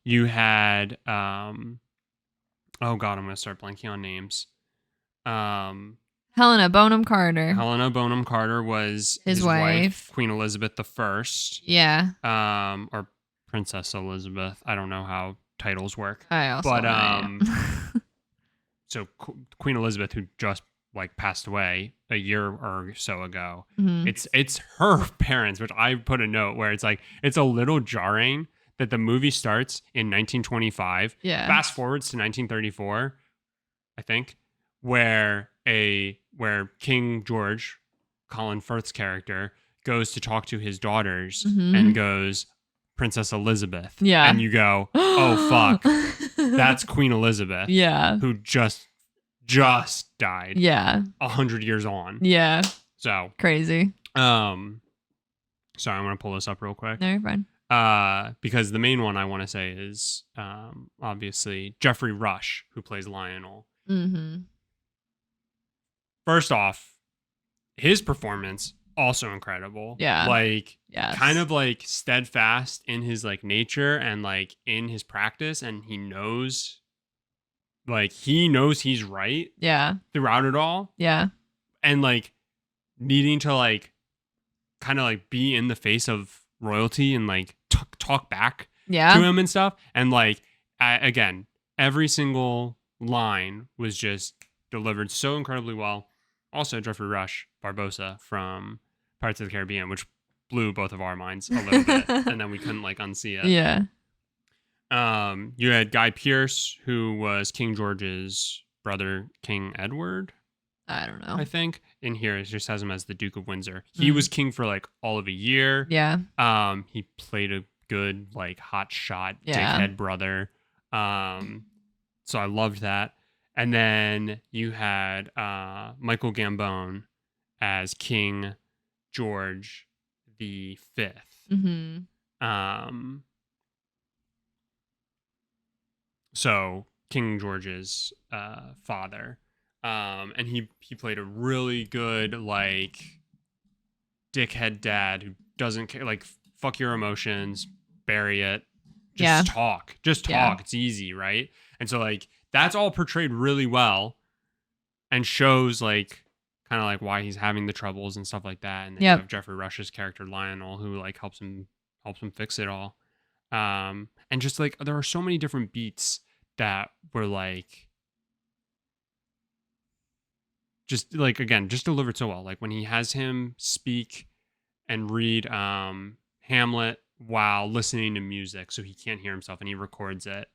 You had oh god, I'm gonna start blanking on names. Helena Bonham Carter. Helena Bonham Carter was his wife, Queen Elizabeth I. Yeah. Or Princess Elizabeth. I don't know how titles work. I also so Queen Elizabeth, who just like passed away a year or so ago. It's her parents, which I put a note where it's like it's a little jarring that the movie starts in 1925. Yeah. Fast forwards to 1934, I think, where King George, Colin Firth's character, goes to talk to his daughters and goes, Princess Elizabeth. Yeah. And you go, oh fuck, that's Queen Elizabeth. Yeah. Who just died. Yeah. 100 years on. Yeah. So crazy. Sorry, I'm gonna pull this up real quick. No, you're fine. Because the main one I want to say is obviously Jeffrey Rush, who plays Lionel. First off, his performance also incredible. Yeah. Like kind of like steadfast in his like nature and like in his practice, and he knows he's right. Yeah. Throughout it all. Yeah. And like needing to like kind of like be in the face of royalty and like talk back to him and stuff. And like again, every single line was just delivered so incredibly well. Also, Jeffrey Rush, Barbosa from Pirates of the Caribbean, which blew both of our minds a little bit, and then we couldn't like unsee it. Yeah. You had Guy Pearce, who was King George's brother, King Edward. I don't know. I think in here it just has him as the Duke of Windsor. He was king for like all of a year. Yeah. He played a good like hot shot dickhead brother. So I loved that. And then you had Michael Gambon as King George the Fifth. So King George's father. And he played a really good like dickhead dad who doesn't care, like fuck your emotions, bury it, just talk. It's easy, right? And so like that's all portrayed really well and shows like kind of like why he's having the troubles and stuff like that. And then you have Jeffrey Rush's character Lionel, who like helps him fix it all. And just like there are so many different beats that were like just like again, just delivered so well. Like when he has him speak and read Hamlet while listening to music, so he can't hear himself, and he records it.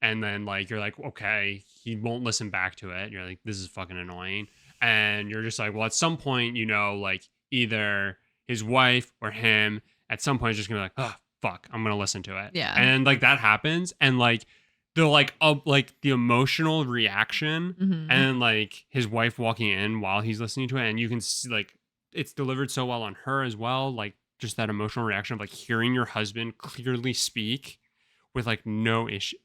And then like you're like, okay, he won't listen back to it. You're like, this is fucking annoying. And you're just like, well, at some point, like either his wife or him at some point is just gonna be like, oh fuck, I'm gonna listen to it. Yeah. And like that happens, and like the the emotional reaction, Mm-hmm. and like his wife walking in while he's listening to it, and you can see like it's delivered so well on her as well, like just that emotional reaction of like hearing your husband clearly speak with like no issue.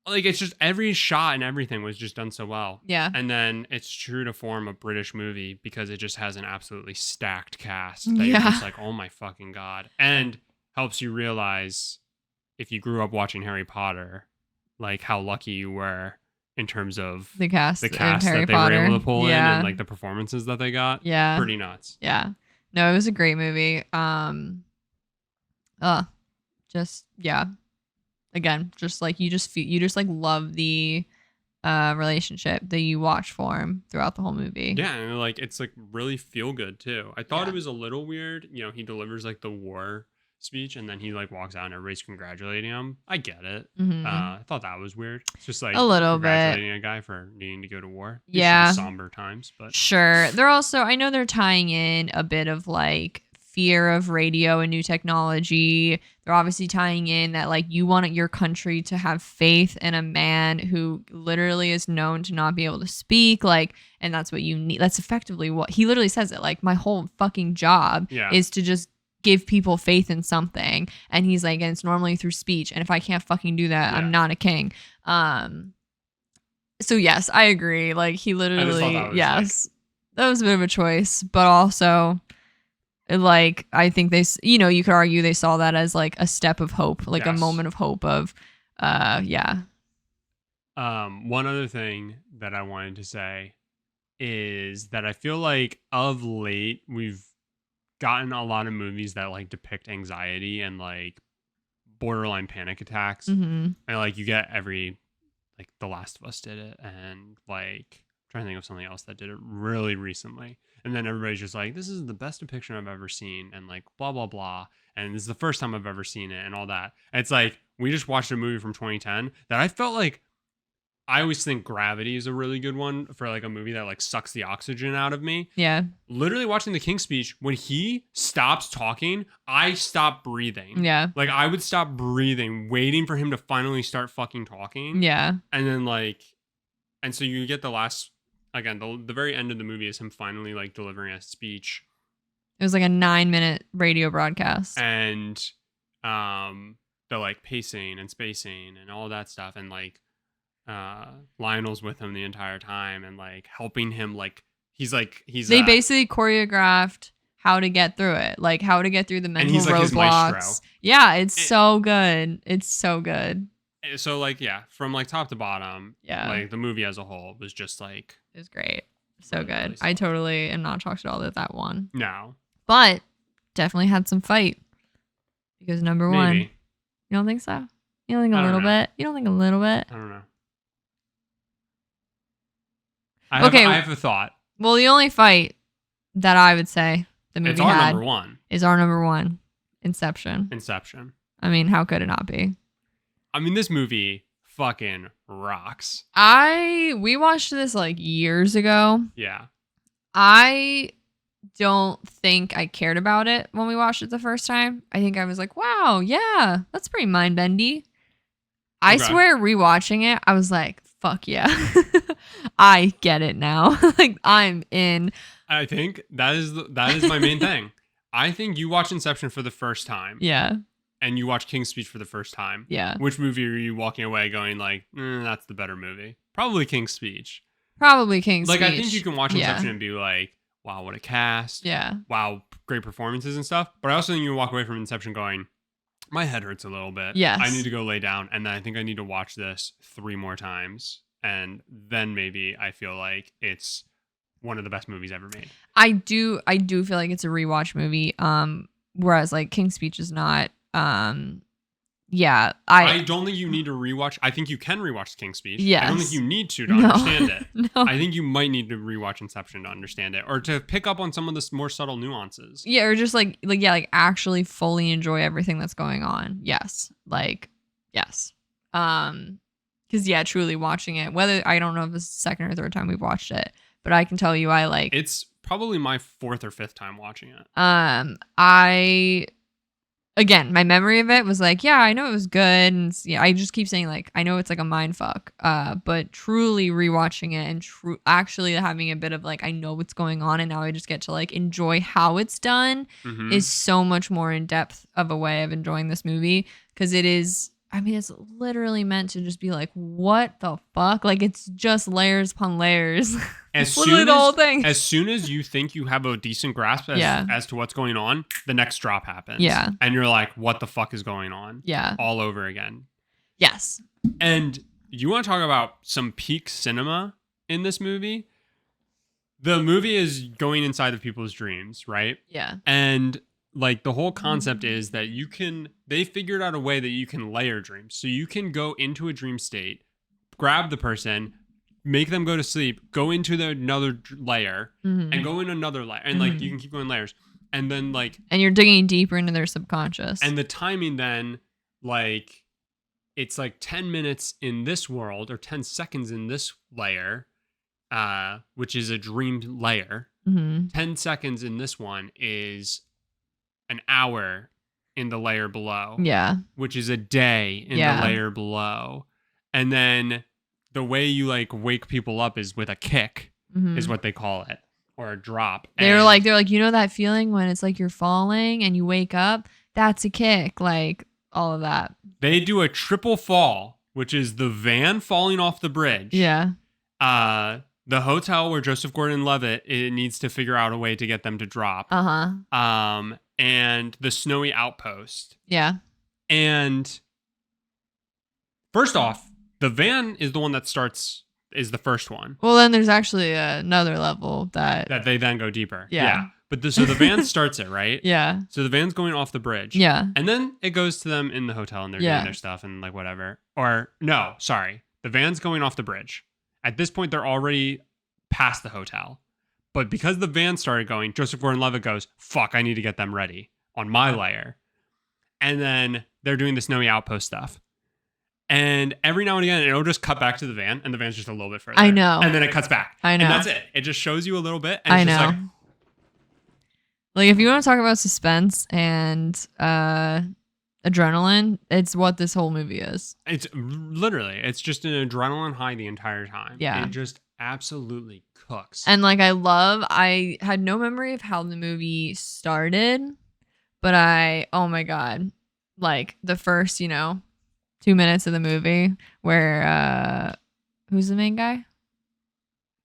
Like it's just every shot and everything was just done so well. Yeah. And then it's true to form a British movie because it just has an absolutely stacked cast that you're Yeah. just like, oh my fucking God. And helps you realize if you grew up watching Harry Potter, like how lucky you were in terms of The cast the of cast Harry that they Potter. were able to pull in Yeah. and like the performances that they got. Yeah. Pretty nuts. Yeah. No, it was a great movie. Just yeah. Again, just like you just like love the relationship that you watch form throughout the whole movie. Yeah, and like it's like really feel good too. I thought Yeah. it was a little weird. He delivers like the war speech and then he like walks out and everybody's congratulating him. I get it. Mhm. I thought that was weird. It's just like A little bit. congratulating a guy for needing to go to war. These should be Yeah. somber times, but Sure. They're also, I know they're tying in a bit of like fear of radio and new technology. They're obviously tying in that like you want your country to have faith in a man who literally is known to not be able to speak, like, and that's what you need. That's effectively what he literally says it, like, my whole fucking job Yeah. is to just give people faith in something. And he's like, and it's normally through speech, and if I can't fucking do that, Yeah. I'm not a king. So yes, I agree. Like he I just thought literally, that was, yes, that was a bit of a choice, but also, like, I think they, you could argue they saw that as like a step of hope, like a Yes. moment of hope of, yeah. One other thing that I wanted to say is that I feel like of late we've gotten a lot of movies that like depict anxiety and like borderline panic attacks. Mm-hmm. And like you get every, like The Last of Us did it, and like I'm trying to think of something else that did it really recently. And then everybody's just like, this is the best depiction I've ever seen, and like blah blah blah, and this is the first time I've ever seen it, and all that. And it's like we just watched a movie from 2010 that I felt like, I always think Gravity is a really good one for like a movie that like sucks the oxygen out of me. Yeah. Literally watching the King's Speech, when he stops talking, I stop breathing. Yeah. Like I would stop breathing, waiting for him to finally start fucking talking. Yeah. And then like, and so you get the last, again, the very end of the movie is him finally like delivering a speech. It was like a 9-minute radio broadcast. And the like pacing and spacing and all that stuff. And like, Lionel's with him the entire time and like helping him, like they basically choreographed how to get through it, like how to get through the mental he's like his roadblocks. maestro. Yeah, it's so good. It's so good. So like, yeah, from like top to bottom, Yeah, like the movie as a whole was just like, it was great. So really, good. really I solid. totally am not shocked at all that one. No, But definitely had some fight because number one, maybe. you don't think so? You don't think I a don't little know. bit? You don't think a little bit? I don't know. Okay. I have a thought. Well, the only fight that I would say the movie It's our had number one, is our number one, Inception. Inception. I mean, how could it not be? I mean, this movie fucking rocks. We watched this like years ago. Yeah. I don't think I cared about it when we watched it the first time. I think I was like, wow, yeah, that's pretty mind bendy. I Okay. swear, rewatching it, I was like, fuck yeah. I get it now. Like, I'm in. I think that is my main thing. I think you watch Inception for the first time. Yeah. And you watch King's Speech for the first time. Yeah. Which movie are you walking away going like, that's the better movie? Probably King's Speech. Probably King's Like, Speech. I think you can watch Yeah. Inception and be like, wow, what a cast. Yeah. Wow, great performances and stuff. But I also think you walk away from Inception going, my head hurts a little bit. Yes. I need to go lay down. And then I think I need to watch this 3 more times. And then maybe I feel like it's one of the best movies ever made. I do feel like it's a rewatch movie. Whereas like King's Speech is not. yeah, I don't think you need to rewatch. I think you can rewatch The King's Speech. Yes. I don't think you need to No. understand it. No. I think you might need to rewatch Inception to understand it, or to pick up on some of the more subtle nuances. Yeah, or just like actually fully enjoy everything that's going on. Yes. Yes. Because yeah, truly watching it, whether I don't know if it's the second or third time we've watched it, but I can tell you It's probably my fourth or fifth time watching it. Again, my memory of it was yeah, I know it was good, and yeah, I just keep saying I know it's a mind fuck. But truly rewatching it and actually having a bit of I know what's going on, and now I just get to enjoy how it's done is so much more in depth of a way of enjoying this movie, because it is. I mean, it's literally meant to just be what the fuck? It's just layers upon layers. It's literally the whole thing. As soon as you think you have a decent grasp as to what's going on, the next drop happens. Yeah. And you're like, what the fuck is going on? Yeah. All over again. Yes. And you want to talk about some peak cinema in this movie? The movie is going inside of people's dreams, right? Yeah. And the whole concept is that they figured out a way that you can layer dreams. So you can go into a dream state, grab the person, make them go to sleep, go into another layer, and go in another layer. And you can keep going layers. And then and you're digging deeper into their subconscious. And the timing then, it's 10 minutes in this world or 10 seconds in this layer, which is a dreamed layer. 10 seconds in this one is an hour in the layer below. Yeah. Which is a day in the layer below. And then the way you wake people up is with a kick, is what they call it, or a drop. They're like, you know that feeling when it's you're falling and you wake up? That's a kick. All of that. They do a triple fall, which is the van falling off the bridge. Yeah. The hotel where Joseph Gordon-Levitt needs to figure out a way to get them to drop. And the snowy outpost. Yeah. And first off, the van is the one that is the first one. Well, then there's actually another level that they then go deeper. Yeah. But so the van starts it, right? Yeah. So the van's going off the bridge. Yeah. And then it goes to them in the hotel and they're doing their stuff and whatever. Or no, sorry. The van's going off the bridge. At this point, they're already past the hotel. But because the van started going, Joseph Gordon-Levitt goes, fuck, I need to get them ready on my layer. And then they're doing the snowy outpost stuff. And every now and again, it'll just cut back to the van, and the van's just a little bit further. I know. And then it cuts back. I know. And that's it. It just shows you a little bit. And I it's know. just if you want to talk about suspense and adrenaline, it's what this whole movie is. It's just an adrenaline high the entire time. Yeah. It just absolutely cooks. And I had no memory of how the movie started, but oh my God, the first, 2 minutes of the movie where, who's the main guy?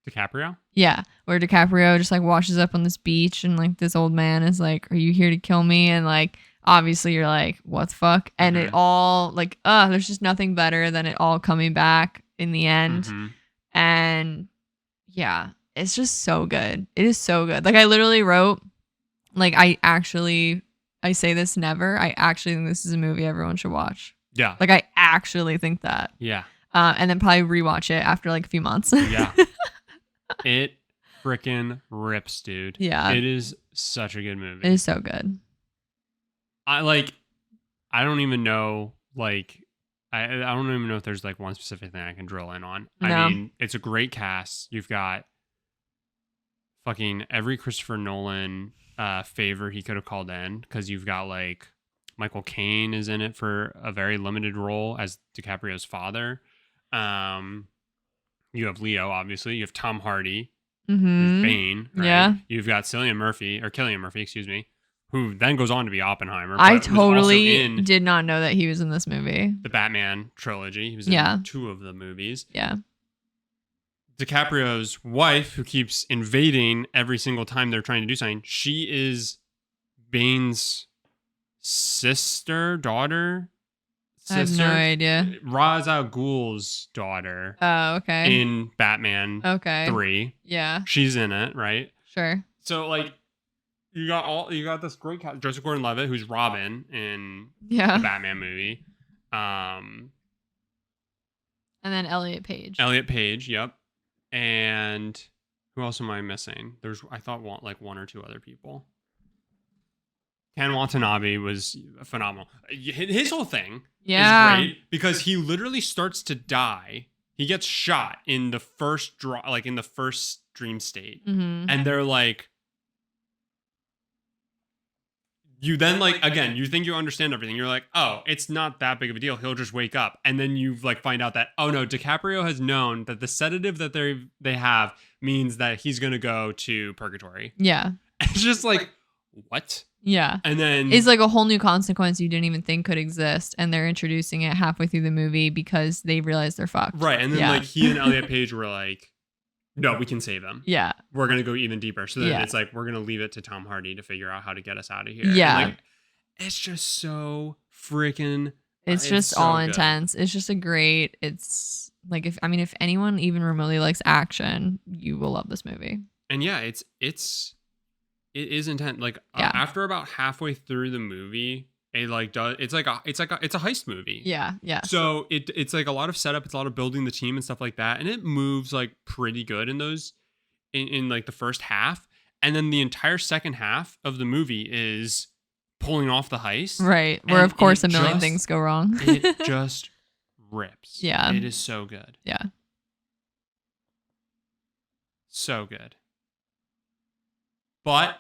DiCaprio? Yeah. Where DiCaprio just washes up on this beach and this old man is are you here to kill me? And obviously you're what the fuck? And it all there's just nothing better than it all coming back in the end. And yeah, it's just so good. It is so good. I literally wrote, I say this never. I actually think this is a movie everyone should watch. Yeah. I actually think that. Yeah. And then probably rewatch it after a few months. Yeah. It freaking rips, dude. Yeah. It is such a good movie. It is so good. I don't even know, I don't even know if there's one specific thing I can drill in on. No. I mean, it's a great cast. You've got fucking every Christopher Nolan favor he could have called in, because you've got Michael Caine is in it for a very limited role as DiCaprio's father. You have Leo, obviously. You have Tom Hardy, who's Bane. Right? Yeah. You've got Cillian Murphy, excuse me, who then goes on to be Oppenheimer. I totally did not know that he was in this movie. The Batman trilogy. He was in 2 of the movies. Yeah. DiCaprio's wife, who keeps invading every single time they're trying to do something, she is Bane's daughter. I have no idea. Ra's al Ghul's daughter. Oh, okay. In Batman 3. Yeah. She's in it, right? Sure. So you got this great cast, Joseph Gordon-Levitt, who's Robin in the Batman movie. Um, And then Elliot Page. Elliot Page, yep. And who else am I missing? I thought one or two other people. Ken Watanabe was phenomenal. His whole thing is great because he literally starts to die. He gets shot in the first in the first dream state. Mm-hmm. And they're like, you then again, you think you understand everything. You're like, oh, it's not that big of a deal. He'll just wake up. And then you find out that, oh no, DiCaprio has known that the sedative that they have means that he's going to go to purgatory. Yeah. It's just like, what? Yeah. And then it's like a whole new consequence you didn't even think could exist. And they're introducing it halfway through the movie because they realize they're fucked. Right. And then he and Elliot Page were like, no, we can save him. Yeah. We're going to go even deeper. So then it's like, we're going to leave it to Tom Hardy to figure out how to get us out of here. Yeah. And it's just so freaking... It's just so all good. intense. It's just it's like, if anyone even remotely likes action, you will love this movie. And yeah, it is intense. After about halfway through the movie, it's a heist movie. Yeah, yeah. So it's like a lot of setup, it's a lot of building the team and stuff like that, and it moves pretty good in those in the first half, and then the entire second half of the movie is pulling off the heist. Right, where of course a million things go wrong. It just rips. Yeah. It is so good. Yeah. So good. But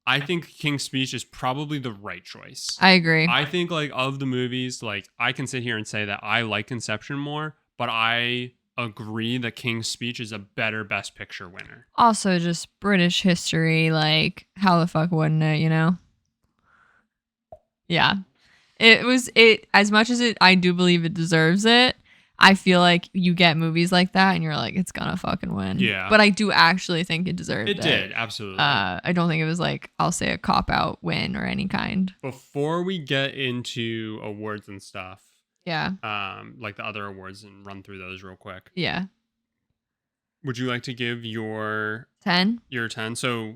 I think King's Speech is probably the right choice. I agree. I think of the movies, I can sit here and say that I like Inception more, but I agree that King's Speech is a better Best Picture winner. Also, just British history, how the fuck wouldn't it, you know? Yeah. It as much as I do believe it deserves it, I feel like you get movies like that and you're like, it's gonna fucking win. Yeah. But I do actually think it deserved it. It did, absolutely. I don't think it was I'll say a cop-out win or any kind. Before we get into awards and stuff, Yeah. the other awards, and run through those real quick. Yeah. Would you like to give your 10? Your 10? So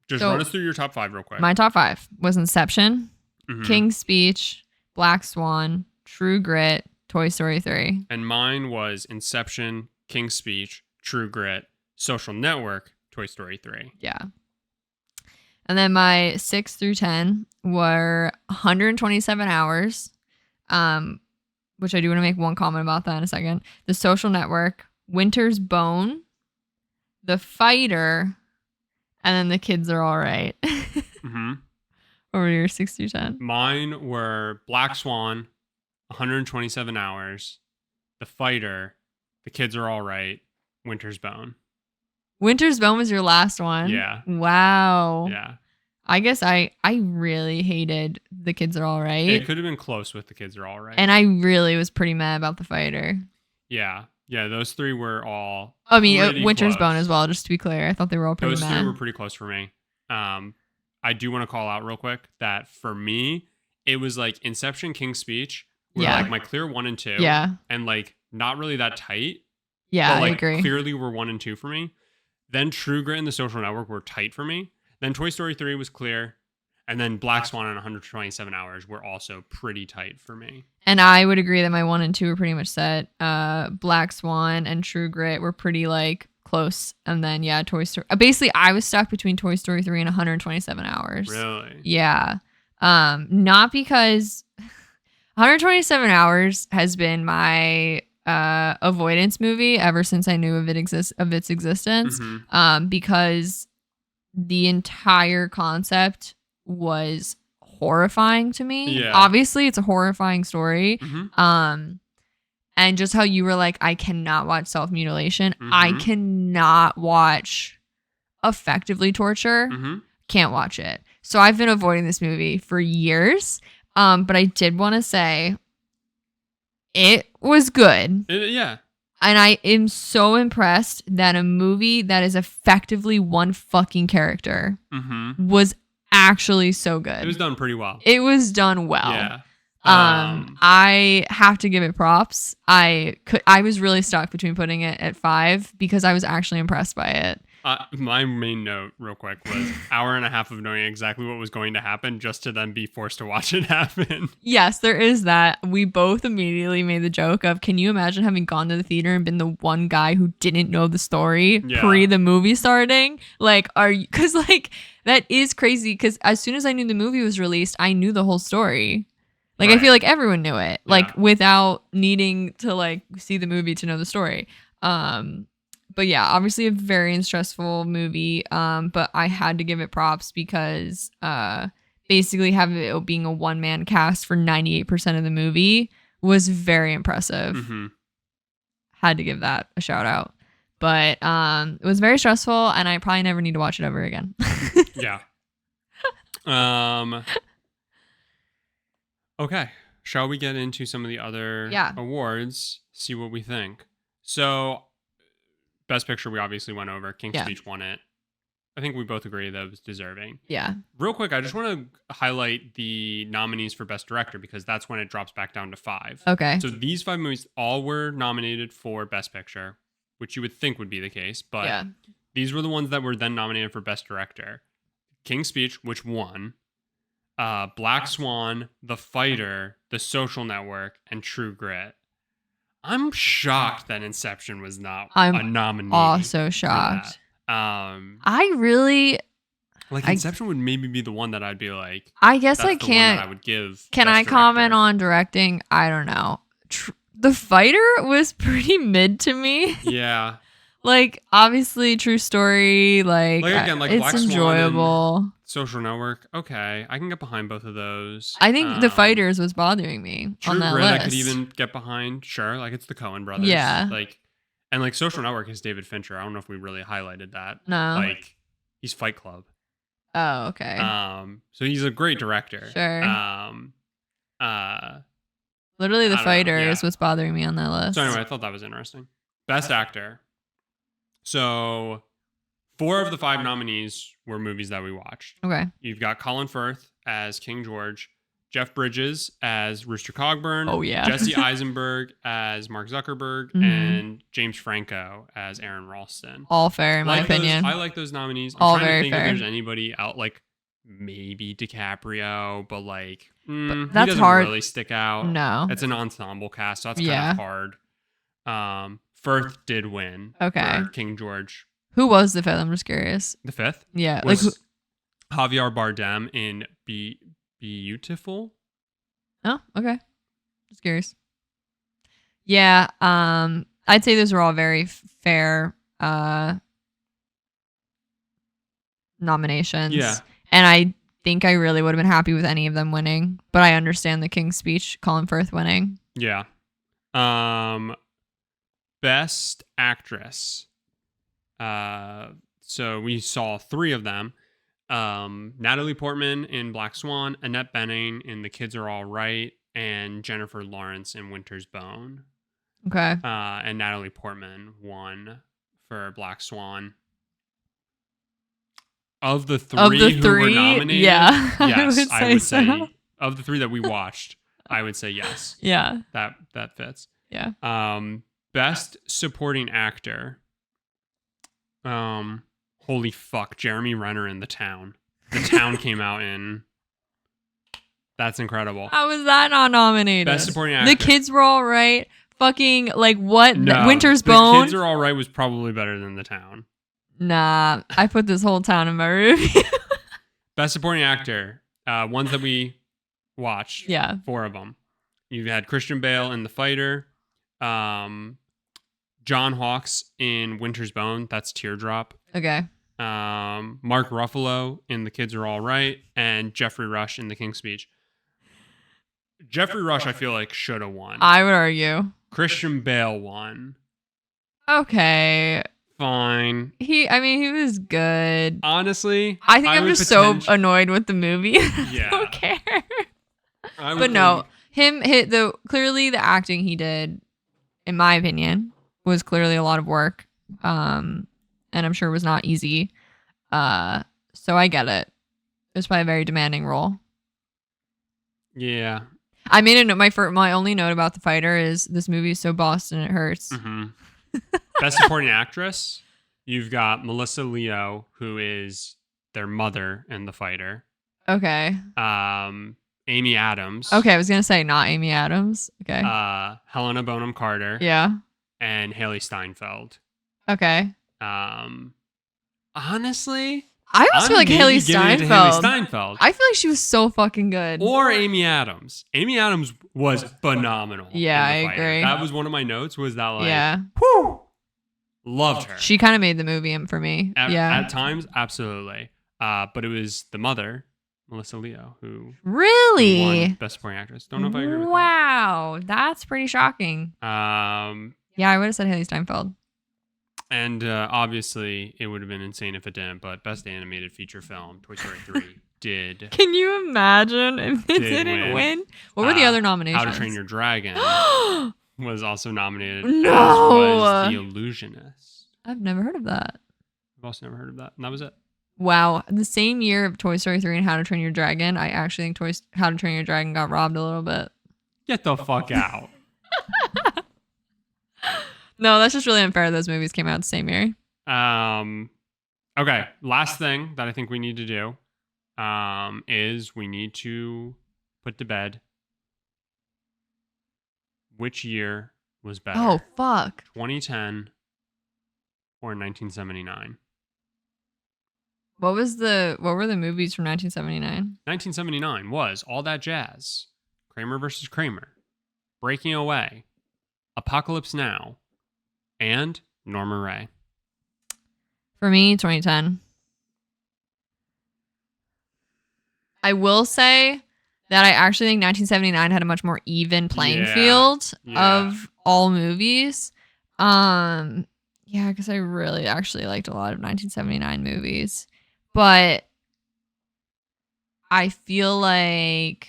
just run us through your top 5 real quick. My top 5 was Inception, Mhm. King's Speech, Black Swan, True Grit, Toy Story 3. And mine was Inception, King's Speech, True Grit, Social Network, Toy Story 3. Yeah. And then my 6 through 10 were 127 Hours, which I do want to make one comment about that in a second. The Social Network, Winter's Bone, The Fighter, and then The Kids Are All Right. Mm-hmm. What were your 6 through 10? Mine were Black Swan, 127 Hours, The Fighter, The Kids Are All Right, Winter's Bone. Winter's Bone was your last one? Yeah. Wow. Yeah. I guess I really hated The Kids Are All Right. It could have been close with The Kids Are All Right. And I really was pretty mad about The Fighter. Yeah. Yeah, those three were all I mean, pretty Winter's close. Bone as well, just to be clear. I thought they were all pretty Those mad. three were pretty close for me. I do want to call out real quick that for me, it was Inception, King's Speech were my clear 1 and 2. Yeah. And not really that tight. Yeah, but, I agree. Clearly were 1 and 2 for me. Then True Grit and The Social Network were tight for me. Then Toy Story 3 was clear. And then Black Swan and 127 Hours were also pretty tight for me. And I would agree that my 1 and 2 were pretty much set. Black Swan and True Grit were pretty close. And then Toy Story. Basically, I was stuck between Toy Story 3 and 127 Hours. Really? Yeah. Not because 127 Hours has been my avoidance movie ever since I knew of its existence. Mm-hmm. Because the entire concept was horrifying to me. Yeah. Obviously, it's a horrifying story. Mm-hmm. And just how you were I cannot watch self-mutilation. Mm-hmm. I cannot watch effectively torture. Mm-hmm. Can't watch it. So I've been avoiding this movie for years. But I did want to say it was good. Yeah. And I am so impressed that a movie that is effectively one fucking character Mm-hmm. was actually so good. It was done pretty well. It was done well. Yeah. I have to give it props. I was really stuck between putting it at 5 because I was actually impressed by it. My main note, real quick, was hour and a half of knowing exactly what was going to happen just to then be forced to watch it happen. Yes, there is that. We both immediately made the joke of, can you imagine having gone to the theater and been the one guy who didn't know the story pre the movie starting? Like, because like that is crazy. Because as soon as I knew the movie was released, I knew the whole story. Like, I feel like everyone knew it, like without needing to like see the movie to know the story. But yeah, obviously a very stressful movie. But I had to give it props because basically having it being a one-man cast for 98% of the movie was very impressive. Mm-hmm. Had to give that a shout out. But it was very stressful, and I probably never need to watch it ever again. Yeah. Okay. Shall we get into some of the other awards? See what we think. So, Best Picture, we obviously went over. King's Speech won it. I think we both agree that it was deserving. Yeah. Real quick, I just want to highlight the nominees for Best Director because that's when it drops back down to 5. Okay. So these 5 movies all were nominated for Best Picture, which you would think would be the case. But these were the ones that were then nominated for Best Director. King's Speech, which won. Black Swan, The Fighter, The Social Network, and True Grit. I'm shocked that Inception was not a nominee. I'm also shocked. I really Inception would maybe be the one that I'd be like. I guess I can't. I would give. Can I comment on directing? I don't know. The Fighter was pretty mid to me. Yeah. Like, obviously, true story. Like again, like it's Black enjoyable. Social Network, okay, I can get behind both of those. I think The Fighters was bothering me on that list. I could even get behind. Sure, like it's the Coen brothers. Yeah. And Social Network is David Fincher. I don't know if we really highlighted that. No. Like he's Fight Club. Oh, okay. So he's a great director. Sure. Literally, The Fighter is what's bothering me on that list. So anyway, I thought that was interesting. Best Actor. So 4 of the 5 nominees were movies that we watched. Okay. You've got Colin Firth as King George, Jeff Bridges as Rooster Cogburn, oh yeah, Jesse Eisenberg as Mark Zuckerberg, and James Franco as Aaron Ralston. All fair in my opinion. I like those nominees. I'm all trying very to think fair. if there's anybody out, like maybe DiCaprio, but like but that's he doesn't hard. really stick out. No, it's an ensemble cast, so that's kind of hard. Firth did win. Okay. For King George. Who was the 5th? I'm just curious. The 5th? Yeah, was Javier Bardem in Beautiful. Oh, okay. Just curious. Yeah, I'd say those were all very fair nominations. Yeah. And I think I really would have been happy with any of them winning, but I understand the King's Speech, Colin Firth winning. Yeah. Best Actress. So we saw 3 of them. Natalie Portman in Black Swan, Annette Bening in The Kids Are All Right, and Jennifer Lawrence in Winter's Bone. Okay. And Natalie Portman won for Black Swan. Of the 3 who were nominated, yeah, yes, I would say of the 3 that we watched, I would say yes. Yeah. That fits. Yeah. Best Supporting Actor. Holy fuck, Jeremy Renner in The Town. The Town came out in. That's incredible. How was that not nominated? Best Supporting Actor. The Kids Were All Right. Fucking like what? No, Winter's Bone. The Kids Are All Right was probably better than The Town. Nah, I put this whole town in my review. Best Supporting Actor. Ones that we watched. Yeah. 4 of them. You had Christian Bale in The Fighter. John Hawkes in Winter's Bone. That's Teardrop. Okay. Mark Ruffalo in The Kids Are All Right, and Jeffrey Rush in The King's Speech. Jeffrey Rush, I feel like, should have won. I would argue. Christian Bale won. Okay. Fine. He was good. Honestly, I think I'm just so annoyed with the movie. Yeah. I don't care. But no, clearly the acting he did, in my opinion, was clearly a lot of work. And I'm sure it was not easy. So I get it. It was probably a very demanding role. Yeah. I made a note. My only note about The Fighter is this movie is so Boston it hurts. Mm-hmm. Best Supporting Actress. You've got Melissa Leo, who is their mother in The Fighter. Okay. Amy Adams. Okay, I was gonna say not Amy Adams. Okay. Helena Bonham Carter. Yeah. And Haley Steinfeld. Okay. Honestly, I almost feel like maybe Haley giving it to Steinfeld. Haley Steinfeld. I feel like she was so fucking good. Or Amy Adams. Amy Adams was phenomenal. Yeah, in The I Fighter. agree. That was one of my notes. Was that like, yeah, whew, loved her. she kind of made the movie for me. At times, absolutely. But it was the mother, Melissa Leo, who really won Best Supporting Actress. Don't know if I agree with Wow, that's pretty shocking. that. Yeah, I would have said Haley Steinfeld. And obviously, it would have been insane if it didn't. But Best Animated Feature Film, Toy Story 3, did. Can you imagine if it Did didn't win. win? What were the other nominations? How to Train Your Dragon was also nominated. No! As was The Illusionist. I've never heard of that. I've also never heard of that. And that was it. Wow. The same year of Toy Story 3 and How to Train Your Dragon, I actually think How to Train Your Dragon got robbed a little bit. Get the fuck out. No, that's just really unfair. Those movies came out the same year. Okay. Last thing that I think we need to do is we need to put to bed which year was better. Oh, fuck. 2010 or 1979. What were the movies from 1979? 1979 was All That Jazz, Kramer versus Kramer, Breaking Away, Apocalypse Now, and Norma Ray. For me, 2010. I will say that I actually think 1979 had a much more even playing field of all movies. Yeah, because I really actually liked a lot of 1979 movies. But I feel like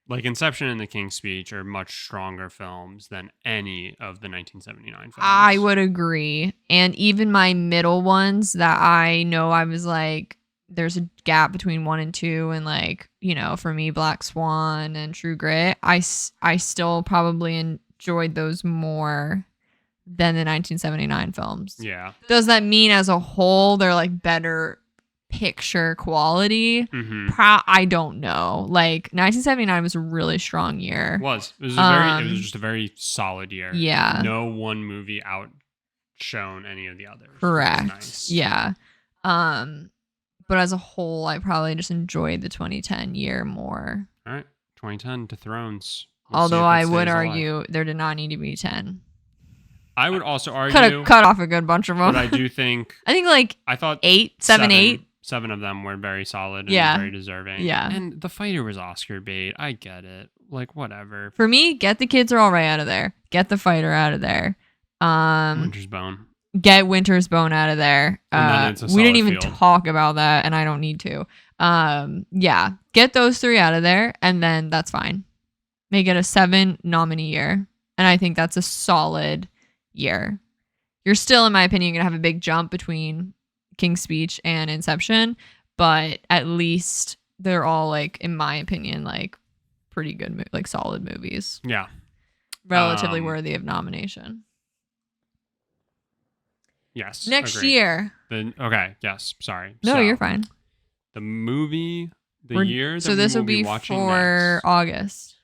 Inception and The King's Speech are much stronger films than any of the 1979 films. I would agree. And even my middle ones that I know I was like, there's a gap between 1 and 2. And like, you know, for me, Black Swan and True Grit, I still probably enjoyed those more than the 1979 films. Yeah. Does that mean as a whole they're like better picture quality? Mm-hmm. I don't know. Like 1979 was a really strong year. It was just a very solid year. Yeah. No one movie outshone any of the others. Correct. Nice. Yeah. But as a whole, I probably just enjoyed the 2010 year more. All right. 2010 to Thrones. Although I would argue there did not need to be 10. I would also argue could have cut off a good bunch of them. But I do think I thought 8 of them were very solid and very deserving. Yeah. And The Fighter was Oscar bait. I get it. Like, whatever. For me, Get the Kids Are All Right out of there. Get The Fighter out of there. Winter's Bone. Get Winter's Bone out of there. We didn't even talk about that, and I don't need to. Yeah. Get those 3 out of there, and then that's fine. Make it a 7 nominee year. And I think that's a solid year. You're still, in my opinion, gonna have a big jump between King's Speech and Inception, but at least they're all, like, in my opinion, like pretty good, like solid movies. Yeah, relatively worthy of nomination. Yes. Next year. Okay. Yes. Sorry. No, you're fine. The movie, year. So this will be for next, August.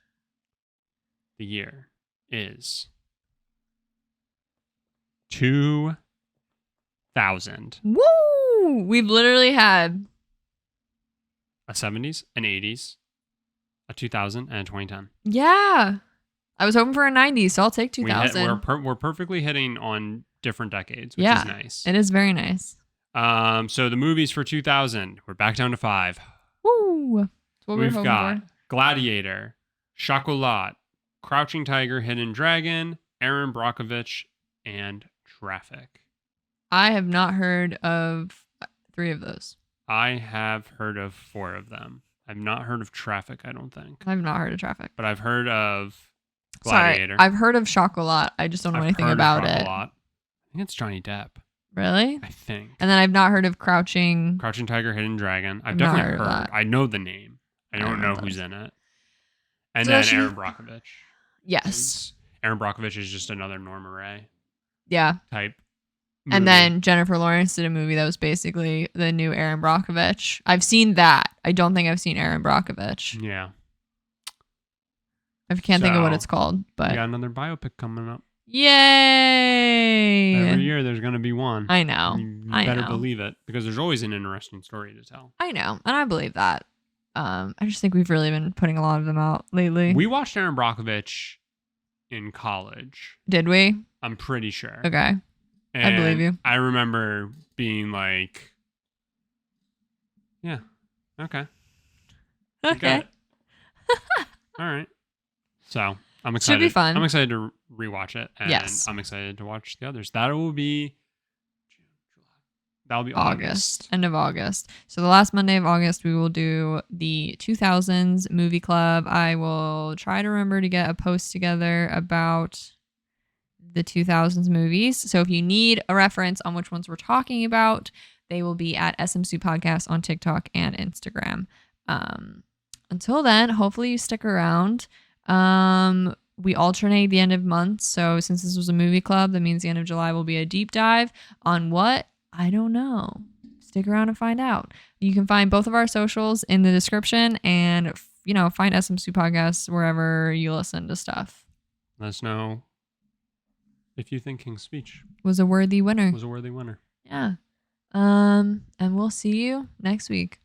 The year is 2000. Woo! We've literally had a 70s, an 80s, a 2000, and a 2010. Yeah. I was hoping for a 90s, so I'll take 2000. We're perfectly hitting on different decades, which is nice. It is very nice. So the movies for 2000, we're back down to 5. Woo! That's what We've got Gladiator, Chocolat, Crouching Tiger, Hidden Dragon, Aaron Brockovich, and Traffic. I have not heard of 3 of those. I have heard of 4 of them. I've not heard of Traffic, I don't think. I've not heard of Traffic. But I've heard of Gladiator. Sorry, I've heard of Chocolat. I just don't know anything about it. I think it's Johnny Depp. Really? I think. And then I've not heard of Crouching Tiger, Hidden Dragon. I've definitely heard. I know the name. I don't know who's in it. And then Aaron Brockovich. Yes. Aaron Brockovich is just another Norma Ray. Yeah. Type And then Jennifer Lawrence did a movie that was basically the new Erin Brockovich. I've seen that. I don't think I've seen Erin Brockovich. Yeah. I can't think of what it's called, but we got another biopic coming up. Yay! Every year there's going to be one. I know. You I better know. believe it, because there's always an interesting story to tell. I know, and I believe that. I just think we've really been putting a lot of them out lately. We watched Erin Brockovich in college. Did we? I'm pretty sure. Okay. I believe you. I remember being like, yeah, okay. Okay. All right. So I'm excited. Should be fun. I'm excited to rewatch it. And yes. I'm excited to watch the others. That'll be August. End of August. So the last Monday of August, we will do the 2000s movie club. I will try to remember to get a post together about the 2000s movies. So if you need a reference on which ones we're talking about, they will be at SMSoup Podcast on TikTok and Instagram. Until then, hopefully you stick around. We alternate the end of month. So since this was a movie club, that means the end of July will be a deep dive on what? I don't know. Stick around and find out. You can find both of our socials in the description and, find SMSoup Podcasts wherever you listen to stuff. Let us know if you think King's Speech was a worthy winner. Yeah. And we'll see you next week.